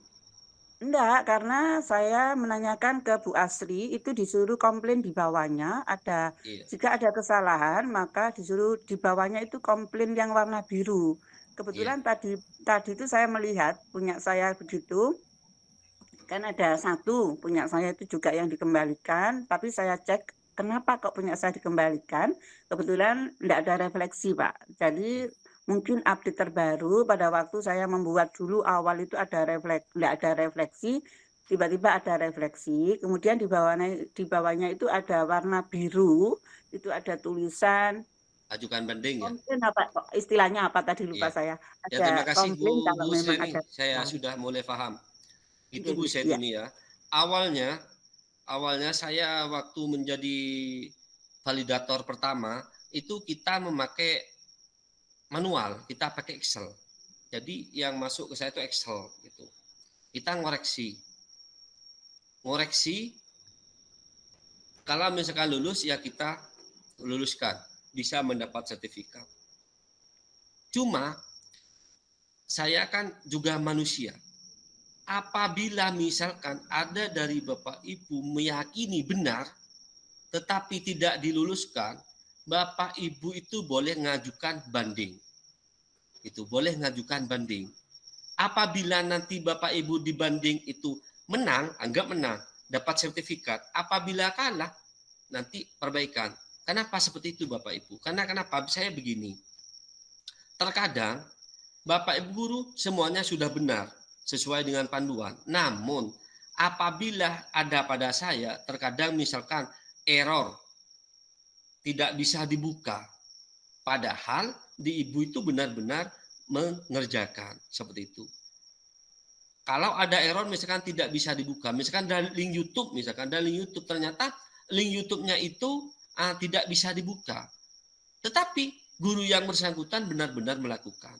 Enggak, karena saya menanyakan ke Bu Asri, itu disuruh komplain di bawahnya, ada jika ada kesalahan, maka disuruh di bawahnya itu komplain yang warna biru. Kebetulan tadi itu saya melihat punya saya begitu, kan ada satu punya saya itu juga yang dikembalikan, tapi saya cek kenapa kok punya saya dikembalikan, kebetulan enggak ada refleksi Pak. Jadi mungkin update terbaru pada waktu saya membuat dulu awal itu enggak ada refleksi, tiba-tiba ada refleksi, kemudian di bawahnya itu ada warna biru, itu ada tulisan ajukan banding ya. Mungkin apa istilahnya apa tadi lupa saya. Ada terima kasih komplain Bu, kalau memang Seni. ada. Saya sudah mulai paham. Itu Bu Iya. Seni ya. Awalnya saya waktu menjadi validator pertama itu kita memakai manual, kita pakai Excel. Jadi yang masuk ke saya itu Excel gitu. Kita ngoreksi. Kalau misalkan lulus ya kita luluskan, bisa mendapat sertifikat. Cuma saya kan juga manusia. Apabila misalkan ada dari Bapak Ibu meyakini benar, tetapi tidak diluluskan, Bapak Ibu itu boleh mengajukan banding. Itu boleh mengajukan banding. Apabila nanti Bapak Ibu dibanding itu menang, anggap menang, dapat sertifikat. Apabila kalah, nanti perbaikan. Kenapa seperti itu Bapak Ibu? Karena kenapa? Saya begini. Terkadang Bapak Ibu guru semuanya sudah benar sesuai dengan panduan. Namun apabila ada pada saya terkadang misalkan error tidak bisa dibuka. Padahal di Ibu itu benar-benar mengerjakan seperti itu. Kalau ada error misalkan tidak bisa dibuka, misalkan dari link YouTube, ternyata link YouTube-nya itu tidak bisa dibuka. Tetapi guru yang bersangkutan benar-benar melakukan.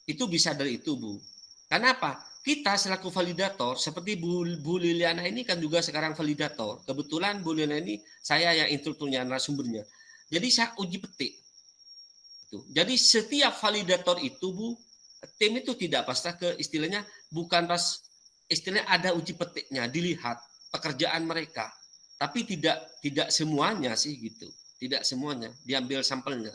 Itu bisa dari itu, Bu. Kenapa? Kita selaku validator, seperti Bu Liliana ini kan juga sekarang validator. Kebetulan Bu Liliana ini saya yang instrukturnya, narasumbernya. Jadi saya uji petik. Jadi setiap validator itu, Bu, tim itu tidak pasti ke istilahnya, bukan pas istilahnya ada uji petiknya, dilihat pekerjaan mereka. Tapi tidak semuanya sih gitu. Tidak semuanya diambil sampelnya.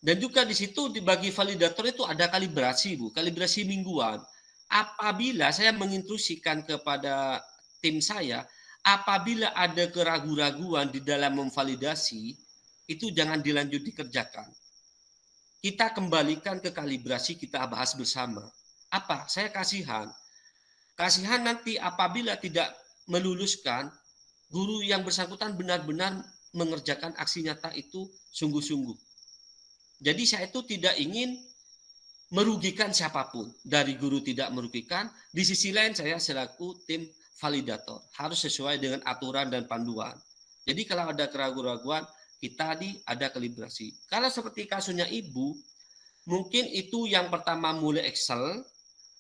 Dan juga di situ dibagi validator itu ada kalibrasi, Bu, kalibrasi mingguan. Apabila saya menginstruksikan kepada tim saya, apabila ada keraguan-raguan di dalam memvalidasi, itu jangan dilanjut dikerjakan. Kita kembalikan ke kalibrasi, kita bahas bersama. Apa? Saya kasihan. Kasihan nanti apabila tidak meluluskan, guru yang bersangkutan benar-benar mengerjakan aksi nyata itu sungguh-sungguh. Jadi saya itu tidak ingin merugikan siapapun. Dari guru tidak merugikan, di sisi lain saya selaku tim validator. Harus sesuai dengan aturan dan panduan. Jadi kalau ada keraguan-raguan, kita ada kalibrasi. Kalau seperti kasusnya Ibu, mungkin itu yang pertama mulai Excel,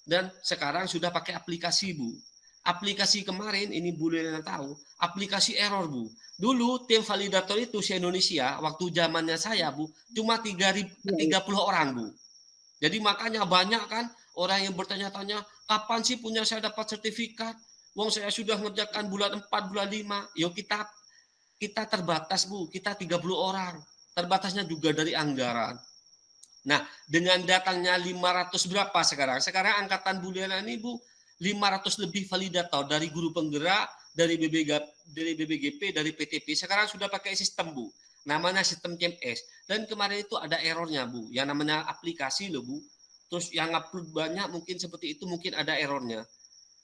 dan sekarang sudah pakai aplikasi, Bu. Aplikasi kemarin, ini Bu Liliana tahu, aplikasi error, Bu. Dulu tim validator itu se-Indonesia, waktu zamannya saya, Bu, cuma 30 orang, Bu. Jadi makanya banyak kan orang yang bertanya-tanya, kapan sih punya saya dapat sertifikat? Wong saya sudah ngerjakan bulan 4, bulan 5. Yuk kita terbatas, Bu. Kita 30 orang. Terbatasnya juga dari anggaran. Nah, dengan datangnya 500 berapa sekarang? Sekarang angkatan Bu Liliana ini, Bu, 500 lebih validator dari guru penggerak, dari BBGP, dari PTP. Sekarang sudah pakai sistem, Bu. Namanya sistem CMS. Dan kemarin itu ada errornya, Bu. Yang namanya aplikasi loh, Bu. Terus yang upload banyak mungkin seperti itu, mungkin ada errornya.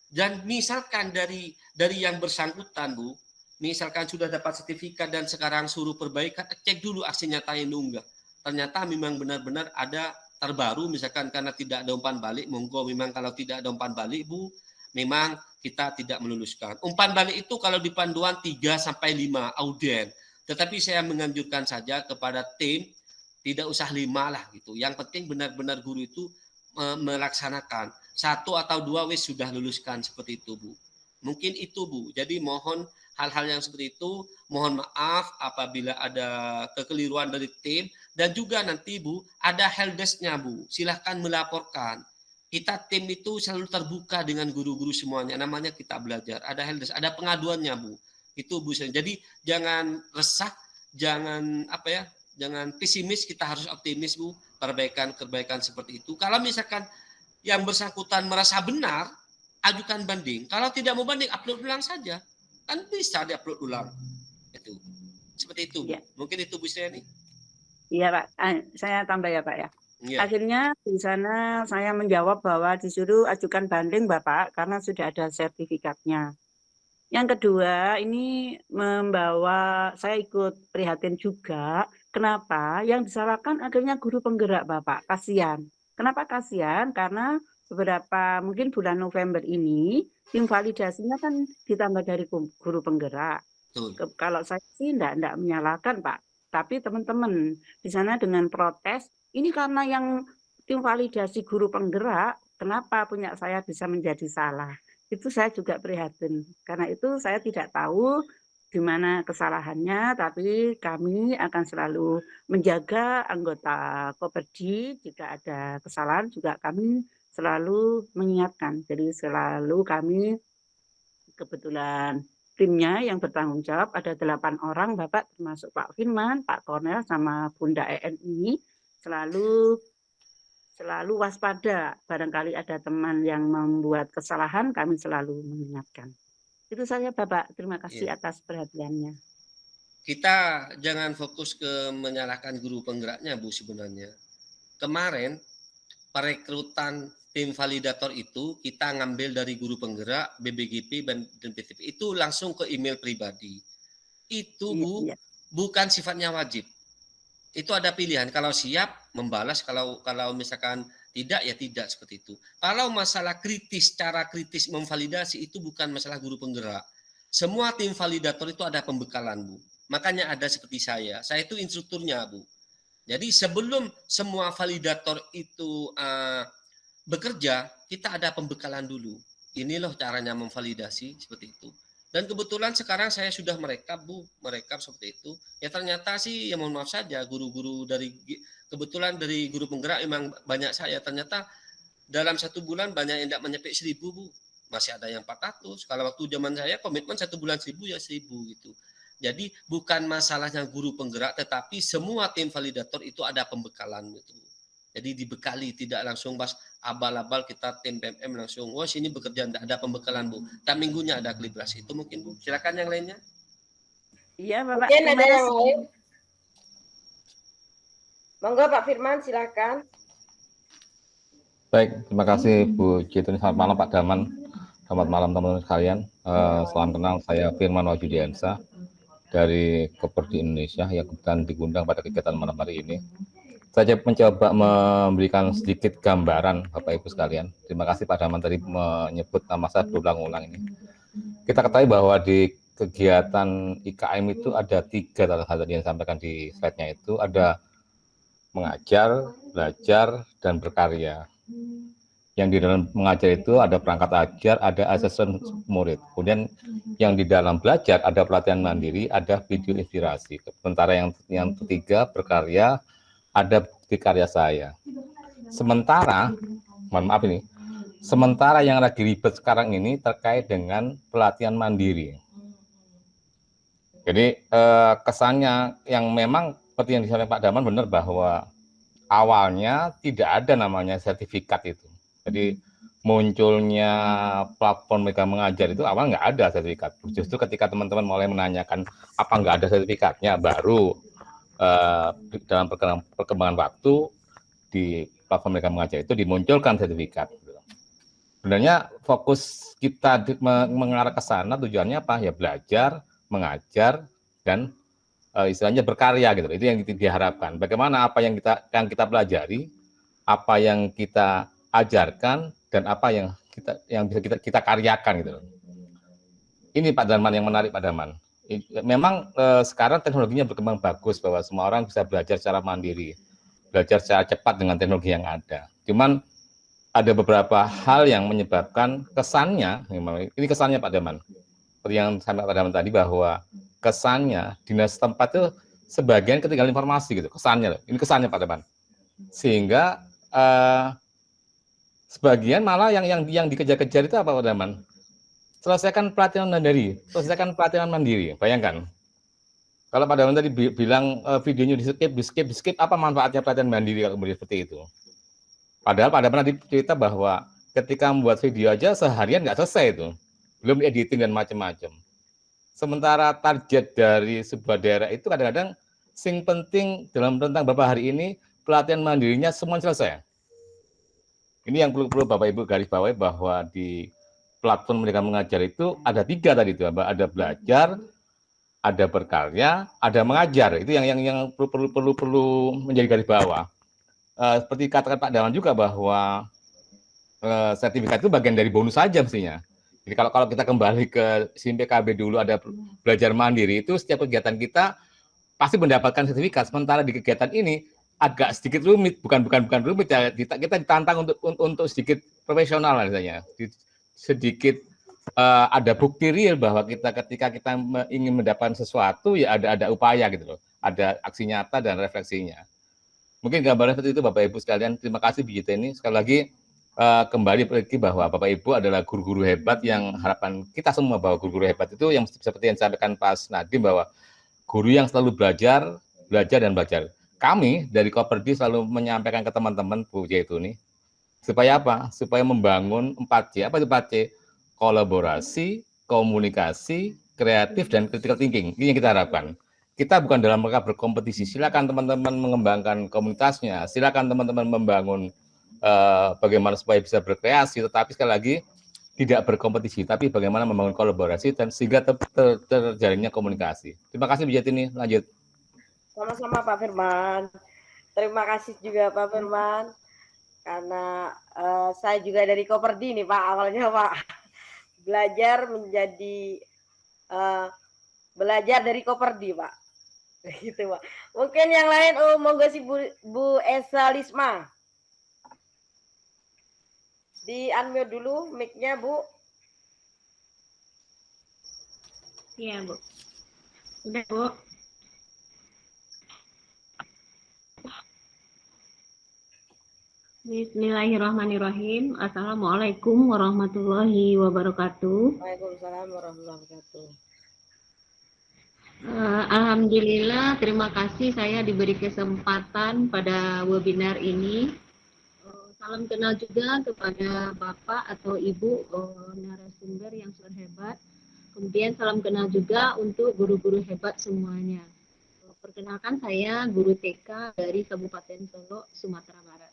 Dan misalkan dari yang bersangkutan, Bu, misalkan sudah dapat sertifikat dan sekarang suruh perbaikan, cek dulu aksi nyata yang diunggah. Ternyata memang benar-benar ada terbaru, misalkan karena tidak ada umpan balik, monggo memang kalau tidak ada umpan balik, Bu, memang kita tidak meluluskan. Umpan balik itu kalau di panduan 3-5 auden. Tetapi saya menganjurkan saja kepada tim, tidak usah 5 lah gitu. Yang penting benar-benar guru itu melaksanakan. 1 atau 2 wis sudah luluskan seperti itu, Bu. Mungkin itu, Bu. Jadi mohon hal-hal yang seperti itu, mohon maaf apabila ada kekeliruan dari tim. Dan juga nanti, Bu, ada helpdesk-nya, Bu. Silahkan melaporkan. Kita tim itu selalu terbuka dengan guru-guru semuanya. Namanya kita belajar. Ada helpdesk, ada pengaduannya, Bu. Itu, Bu. Jadi jangan resah, jangan jangan pesimis, kita harus optimis, Bu. Perbaikan seperti itu. Kalau misalkan yang bersangkutan merasa benar, ajukan banding. Kalau tidak mau banding, upload ulang saja. Kan bisa diupload ulang. Itu. Seperti itu, Bu. Ya. Mungkin itu, Bu Sri. Iya, Pak. Saya tambah ya, Pak ya. Ya. Akhirnya di sana saya menjawab bahwa disuruh ajukan banding, Bapak, karena sudah ada sertifikatnya. Yang kedua, ini membawa saya ikut prihatin juga. Kenapa? Yang disalahkan akhirnya guru penggerak, Bapak. Kasihan. Kenapa kasihan? Karena beberapa mungkin bulan November ini tim validasinya kan ditambah dari guru penggerak. Kalau saya sih enggak menyalahkan, Pak. Tapi teman-teman di sana dengan protes, ini karena yang tim validasi guru penggerak, kenapa punya saya bisa menjadi salah? Itu saya juga prihatin. Karena itu saya tidak tahu di mana kesalahannya, tapi kami akan selalu menjaga anggota Koperdi. Jika ada kesalahan juga kami selalu mengingatkan. Jadi selalu kami, kebetulan timnya yang bertanggung jawab ada 8 orang, Bapak, termasuk Pak Firman, Pak Kornel, sama Bunda EN ini selalu waspada. Barangkali ada teman yang membuat kesalahan, kami selalu mengingatkan. Itu saja, Bapak. Terima kasih atas perhatiannya. Kita jangan fokus ke menyalahkan guru penggeraknya, Bu, sebenarnya. Kemarin perekrutan tim validator itu kita ngambil dari guru penggerak, BBGP, dan PTP. Itu langsung ke email pribadi. Itu, Bu, bukan sifatnya wajib. Itu ada pilihan. Kalau siap, membalas. Kalau misalkan tidak, ya tidak, seperti itu. Kalau masalah kritis, cara kritis memvalidasi, itu bukan masalah guru penggerak. Semua tim validator itu ada pembekalan, Bu. Makanya ada seperti saya. Saya itu instrukturnya, Bu. Jadi sebelum semua validator itu bekerja, kita ada pembekalan dulu. Ini loh caranya memvalidasi, seperti itu. Dan kebetulan sekarang saya sudah merekap, Bu, merekap seperti itu. Ya ternyata sih, ya mohon maaf saja, guru-guru kebetulan dari guru penggerak memang banyak saya. Ternyata dalam 1 bulan banyak yang tidak menyampai 1000, Bu. Masih ada yang 400. Kalau waktu zaman saya komitmen 1 bulan 1000 ya 1000 gitu. Jadi bukan masalahnya guru penggerak, tetapi semua tim validator itu ada pembekalan gitu. Jadi dibekali, tidak langsung pas abal-abal kita tim PMM langsung, wah sini bekerja, tidak ada pembekalan, Bu. Tiap minggunya ada kalibrasi. Itu mungkin, Bu. Silakan yang lainnya. Iya, Bapak. Mungkin ada yang lain. Monggo Pak Firman, silakan. Baik, terima kasih Bu Jitun. Selamat malam Pak Daman. Selamat malam teman-teman sekalian. Salam kenal, saya Firman Wajudiansa dari Koperdi Indonesia yang kebetulan diundang pada kegiatan malam hari ini. Saya mencoba memberikan sedikit gambaran Bapak Ibu sekalian. Terima kasih Pak Daman tadi menyebut nama saya berulang-ulang ini. Kita ketahui bahwa di kegiatan IKM itu ada 3 hal tadi yang disampaikan di slide-nya itu, ada mengajar, belajar, dan berkarya. Yang di dalam mengajar itu ada perangkat ajar, ada asesmen murid. Kemudian yang di dalam belajar ada pelatihan mandiri, ada video inspirasi. Sementara yang ketiga berkarya, ada bukti karya saya. Sementara, mohon maaf ini, sementara yang lagi ribet sekarang ini terkait dengan pelatihan mandiri. Jadi kesannya yang memang seperti yang disampaikan Pak Daman benar bahwa awalnya tidak ada namanya sertifikat itu. Jadi munculnya platform Mereka Mengajar itu awal nggak ada sertifikat. Justru ketika teman-teman mulai menanyakan apa nggak ada sertifikatnya, baru dalam perkembangan waktu di platform Mereka Mengajar itu dimunculkan sertifikat. Sebenarnya fokus kita mengarah ke sana tujuannya apa? Ya belajar, mengajar, dan istilahnya berkarya gitu. Itu yang diharapkan. Bagaimana apa yang kita pelajari, apa yang kita ajarkan, dan apa yang bisa kita karyakan gitu. Ini Pak Darman yang menarik Pak Darman. Memang sekarang teknologinya berkembang bagus bahwa semua orang bisa belajar secara mandiri, belajar secara cepat dengan teknologi yang ada. Cuman ada beberapa hal yang menyebabkan kesannya, ini kesannya Pak Darman, seperti yang sampai Pak Darman tadi bahwa kesannya dinas tempat itu sebagian ketinggalan informasi gitu, kesannya, ini kesannya Pak Darman, sehingga sebagian malah yang dikejar-kejar itu apa Pak Darman? Selesaikan pelatihan mandiri, bayangkan. Kalau Pak Darman tadi bilang videonya di skip, apa manfaatnya pelatihan mandiri kalau kemudian seperti itu? Padahal Pak Darman tadi cerita bahwa ketika membuat video aja seharian nggak selesai itu, belum editing dan macam-macam. Sementara target dari sebuah daerah itu kadang-kadang sing penting dalam rentang beberapa hari ini pelatihan mandirinya semua selesai. Ini yang perlu Bapak Ibu garis bawahi bahwa di platform Mereka Mengajar itu ada 3 tadi itu, ada belajar, ada berkarya, ada mengajar. Itu yang perlu menjadi garis bawah. Seperti katakan Pak Daman juga bahwa sertifikat itu bagian dari bonus saja mestinya. Jadi kalau kita kembali ke SIM PKB dulu ada belajar mandiri, itu setiap kegiatan kita pasti mendapatkan sertifikat. Sementara di kegiatan ini agak sedikit rumit, bukan rumit ya, kita ditantang untuk sedikit profesional misalnya, sedikit ada bukti real bahwa ketika kita ingin mendapatkan sesuatu ya ada upaya gitu loh, ada aksi nyata dan refleksinya. Mungkin gambarnya seperti itu Bapak Ibu sekalian. Terima kasih Bu Yiteni. Sekali lagi kembali lagi bahwa Bapak Ibu adalah guru-guru hebat yang harapan kita semua bahwa guru-guru hebat itu yang seperti yang disampaikan Pak Nadiem bahwa guru yang selalu belajar dan belajar. Kami dari Koperdi selalu menyampaikan ke teman-teman Bu Yiteni supaya apa? Supaya membangun 4C. Apa itu 4C? Kolaborasi, komunikasi, kreatif, dan critical thinking. Ini yang kita harapkan. Kita bukan dalam rangka berkompetisi. Silakan teman-teman mengembangkan komunitasnya. Silakan teman-teman membangun bagaimana supaya bisa berkreasi. Tetapi sekali lagi tidak berkompetisi, tapi bagaimana membangun kolaborasi dan sehingga terjalinnya komunikasi. Terima kasih Bu Yiteni. Lanjut. Sama-sama Pak Firman. Terima kasih juga Pak Firman. Karena saya juga dari Koperdi nih Pak, awalnya Pak. Belajar dari Koperdi Pak. Gitu Pak. Mungkin yang lain, monggo si Bu Esa Lisma. Di unmute dulu mic-nya Bu. Iya Bu. Udah Bu. Bismillahirrahmanirrahim. Assalamualaikum warahmatullahi wabarakatuh. Waalaikumsalam warahmatullahi wabarakatuh. Alhamdulillah, terima kasih saya diberi kesempatan pada webinar ini. Salam kenal juga kepada Bapak atau Ibu narasumber yang sudah hebat. Kemudian salam kenal juga untuk guru-guru hebat semuanya. Perkenalkan saya guru TK dari Kabupaten Solo, Sumatera Barat.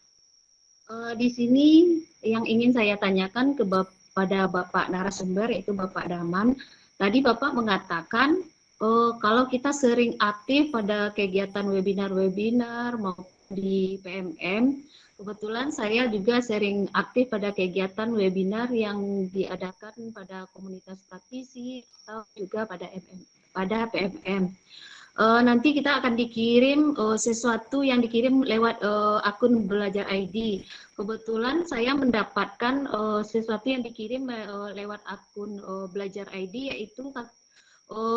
Di sini yang ingin saya tanyakan kepada Bapak narasumber yaitu Bapak Daman. Tadi Bapak mengatakan kalau kita sering aktif pada kegiatan webinar-webinar maupun di PMM, kebetulan saya juga sering aktif pada kegiatan webinar yang diadakan pada komunitas praktisi atau juga pada PMM. Nanti kita akan dikirim sesuatu yang dikirim lewat akun Belajar ID. Kebetulan saya mendapatkan sesuatu yang dikirim lewat akun Belajar ID, yaitu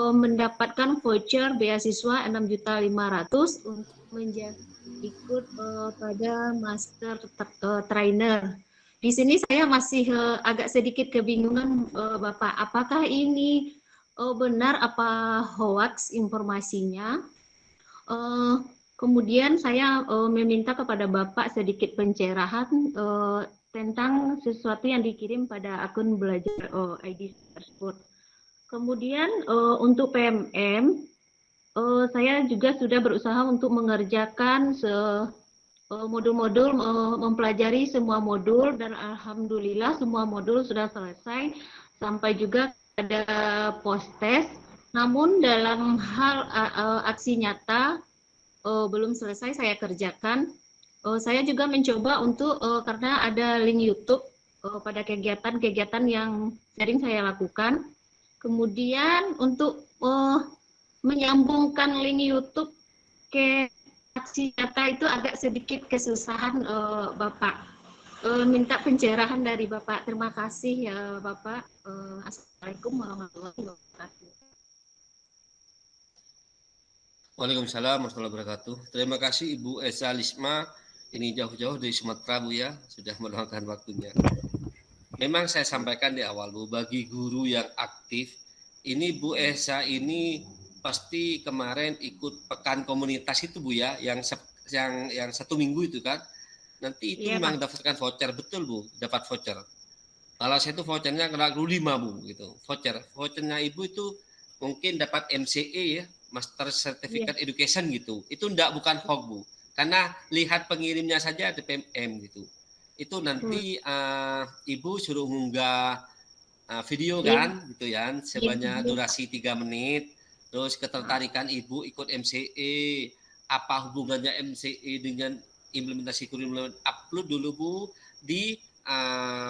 mendapatkan voucher beasiswa 6.500.000 untuk ikut pada master trainer. Di sini saya masih agak sedikit kebingungan Bapak, apakah ini benar apa hoax informasinya? Kemudian saya meminta kepada Bapak sedikit pencerahan tentang sesuatu yang dikirim pada akun Belajar ID tersebut. Kemudian untuk PMM, saya juga sudah berusaha untuk mengerjakan modul-modul, mempelajari semua modul, dan alhamdulillah semua modul sudah selesai sampai juga ada post-test. Namun dalam hal aksi nyata belum selesai saya kerjakan. Saya juga mencoba untuk karena ada link YouTube pada kegiatan-kegiatan yang sering saya lakukan. Kemudian untuk menyambungkan link YouTube ke aksi nyata itu agak sedikit kesusahan Bapak. Minta pencerahan dari Bapak. Terima kasih ya Bapak. Assalamualaikum warahmatullahi wabarakatuh. Waalaikumsalam warahmatullahi wabarakatuh. Terima kasih Ibu Esa Lisma. Ini jauh-jauh dari Sumatera Bu ya, sudah meluangkan waktunya. Memang saya sampaikan di awal Bu, bagi guru yang aktif, ini Bu Esa ini pasti kemarin ikut pekan komunitas itu Bu ya, yang 1 minggu itu kan. Nanti itu memang dapatkan voucher, betul Bu, dapat voucher. Kalau saya itu vouchernya kena 5 Bu gitu. Vouchernya Ibu itu mungkin dapat MCE ya, Master Certificate Education gitu. Itu bukan hoax Bu. Karena lihat pengirimnya saja di PMM gitu. Itu nanti Ibu suruh mengunggah video kan gitu ya, sebanyak durasi 3 menit. Terus ketertarikan Ibu ikut MCE, apa hubungannya MCE dengan implementasi kurikulum, upload dulu Bu di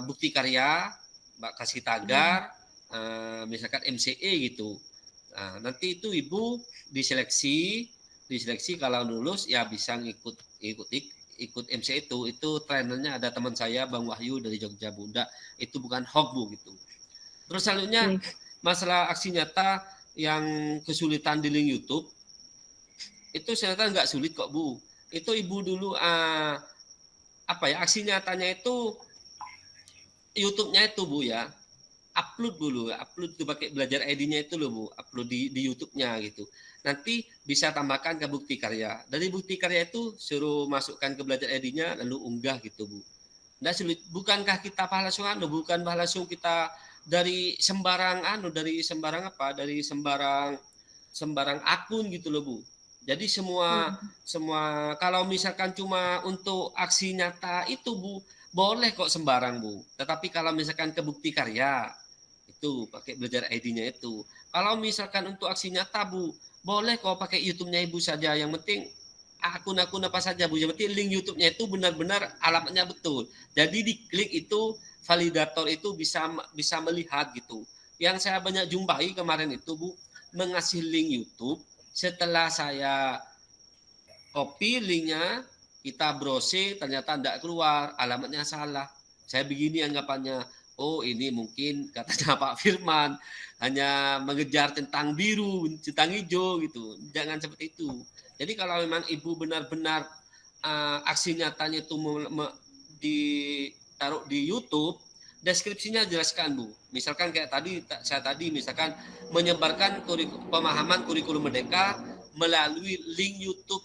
bukti karya, Mbak kasih tagar, misalkan MCE gitu. Nah, nanti itu Ibu diseleksi kalau lulus ya bisa ikut MCE itu trainernya ada teman saya Bang Wahyu dari Jogja Bunda, itu bukan hoax Bu gitu. Terus selanjutnya masalah aksi nyata yang kesulitan di link YouTube itu ternyata nggak sulit kok Bu. Itu Ibu dulu aksi nyatanya itu YouTube-nya itu Bu ya, upload dulu, upload itu pakai belajar ID-nya itu loh Bu, upload di YouTube-nya gitu. Nanti bisa tambahkan ke bukti karya. Dari bukti karya itu suruh masukkan ke belajar ID-nya lalu unggah gitu Bu. Nggak sulit. Bukankah kita langsung bukan langsung kita dari sembarang dari sembarang akun gitu loh Bu. Jadi semua kalau misalkan cuma untuk aksi nyata itu Bu, boleh kok sembarang Bu. Tetapi kalau misalkan ke bukti karya itu pakai belajar ID-nya itu. Kalau misalkan untuk aksi nyata Bu, boleh kok pakai YouTube-nya Ibu saja. Yang penting akun-akun apa saja Bu. Yang penting link YouTube-nya itu benar-benar alamatnya betul. Jadi diklik itu validator itu bisa melihat gitu. Yang saya banyak jumpai kemarin itu Bu, mengasih link YouTube. Setelah saya copy linknya, kita browse, ternyata tidak keluar, alamatnya salah. Saya begini anggapannya, oh ini mungkin katanya Pak Firman hanya mengejar centang biru, centang hijau gitu. Jangan seperti itu. Jadi kalau memang Ibu benar-benar aksi nyatanya itu ditaruh di YouTube, deskripsinya jelaskan Bu. Misalkan kayak saya tadi misalkan menyebarkan pemahaman kurikulum merdeka melalui link YouTube.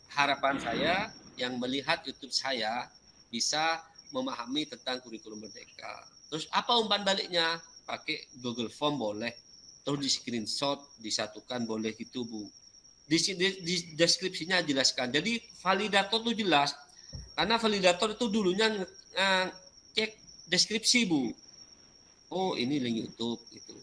Harapan saya yang melihat YouTube saya bisa memahami tentang kurikulum merdeka. Terus apa umpan baliknya? Pakai Google Form boleh. Terus di screenshot disatukan boleh gitu Bu. Di deskripsinya jelaskan. Jadi validator itu jelas. Karena validator itu dulunya cek deskripsi Bu. Oh ini link YouTube itu.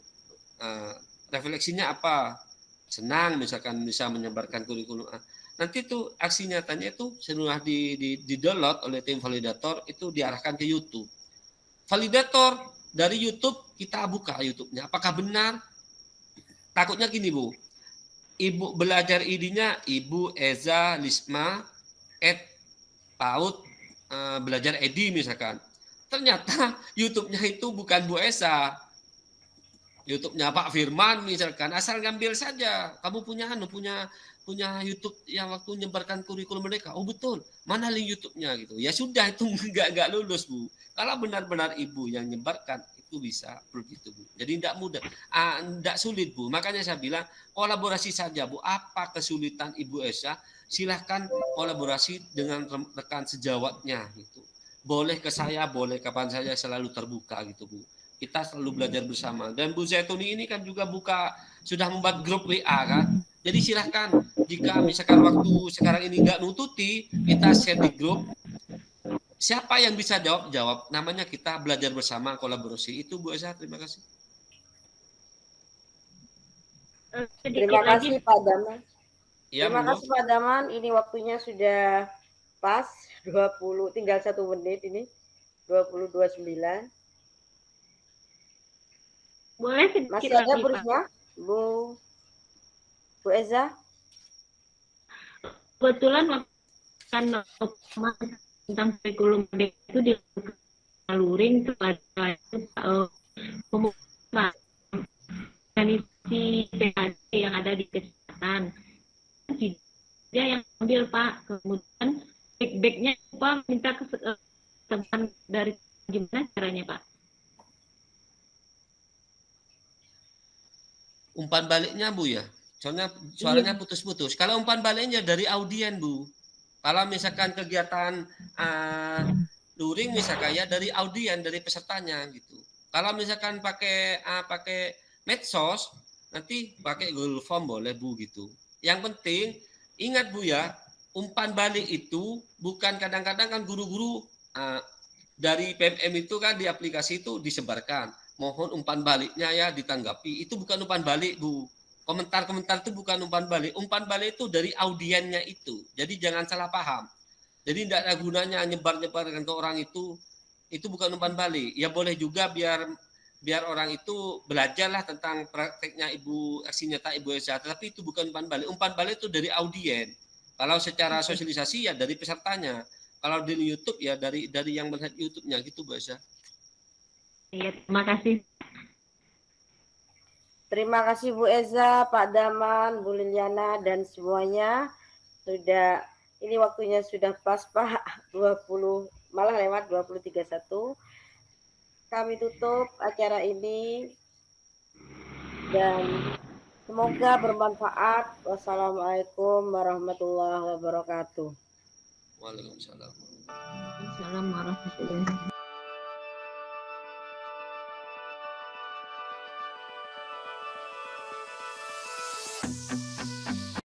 Refleksinya apa? Senang misalkan bisa menyebarkan kurikulum. Nanti itu aksi nyatanya itu setelah di download oleh tim validator itu diarahkan ke YouTube. Validator dari YouTube kita buka YouTube-nya. Apakah benar? Takutnya gini Bu. Ibu belajar ID-nya Ibu Eza Lisma @PAUD belajar ID misalkan. Ternyata YouTube-nya itu bukan Bu Esa. YouTube-nya Pak Firman misalkan. Asal ngambil saja. Kamu punya YouTube yang waktu menyebarkan kurikulum merdeka. Oh betul. Mana link YouTube-nya gitu. Ya sudah itu enggak lulus Bu. Kalau benar-benar Ibu yang menyebarkan itu bisa begitu Bu. Jadi tidak mudah. Tidak sulit Bu. Makanya saya bilang kolaborasi saja Bu. Apa kesulitan Ibu Esa? Silahkan kolaborasi dengan rekan sejawatnya gitu. Boleh ke saya, boleh kapan saja, selalu terbuka gitu Bu. Kita selalu belajar bersama. Dan Bu Zaituni ini kan juga sudah membuat grup WA kan. Jadi silahkan jika misalkan waktu sekarang ini nggak nututi, kita share di grup. Siapa yang bisa jawab. Namanya kita belajar bersama, kolaborasi. Itu Bu Esa, terima kasih. Terima kasih Pak Daman. Ya, terima kasih Pak Daman. Ini waktunya sudah pas 20, tinggal 1 menit ini 20:29. Boleh masih sedikit ada lagi, berikutnya Bu Eza? Kebetulan kan tentang kurikulum merdeka itu disalurin kepada pemuda organisasi PAD yang ada di kesehatan. Dia yang ambil Pak, kemudian back-nya Pak minta kesempatan dari gimana caranya Pak? Umpan baliknya Bu ya. Soalnya suaranya putus-putus. Kalau umpan baliknya dari audien Bu. Kalau misalkan kegiatan luring misalkan ya dari audien, dari pesertanya gitu. Kalau misalkan pakai medsos, nanti pakai Google Form boleh Bu gitu. Yang penting ingat Bu ya, umpan balik itu bukan kadang-kadang kan guru-guru dari PMM itu kan di aplikasi itu disebarkan. Mohon umpan baliknya ya ditanggapi. Itu bukan umpan balik Bu. Komentar-komentar itu bukan umpan balik. Umpan balik itu dari audiennya itu. Jadi jangan salah paham. Jadi tidak ada gunanya nyebar-nyebarkan ke orang itu bukan umpan balik. Ya boleh juga biar orang itu belajarlah tentang prakteknya aksi nyata Ibu Esa. Tapi itu bukan umpan balik. Umpan balik itu dari audien. Kalau secara sosialisasi ya dari pesertanya. Kalau di YouTube ya dari yang melihat YouTube-nya gitu Bu Esa. Iya, terima kasih. Terima kasih Bu Eza, Pak Daman, Bu Liliana, dan semuanya. Sudah, ini waktunya sudah pas Pak, 20, malah lewat 20.31. Kami tutup acara ini. Dan semoga bermanfaat. Wassalamualaikum warahmatullahi wabarakatuh. Waalaikumsalam. Waalaikumsalam warahmatullahi wabarakatuh.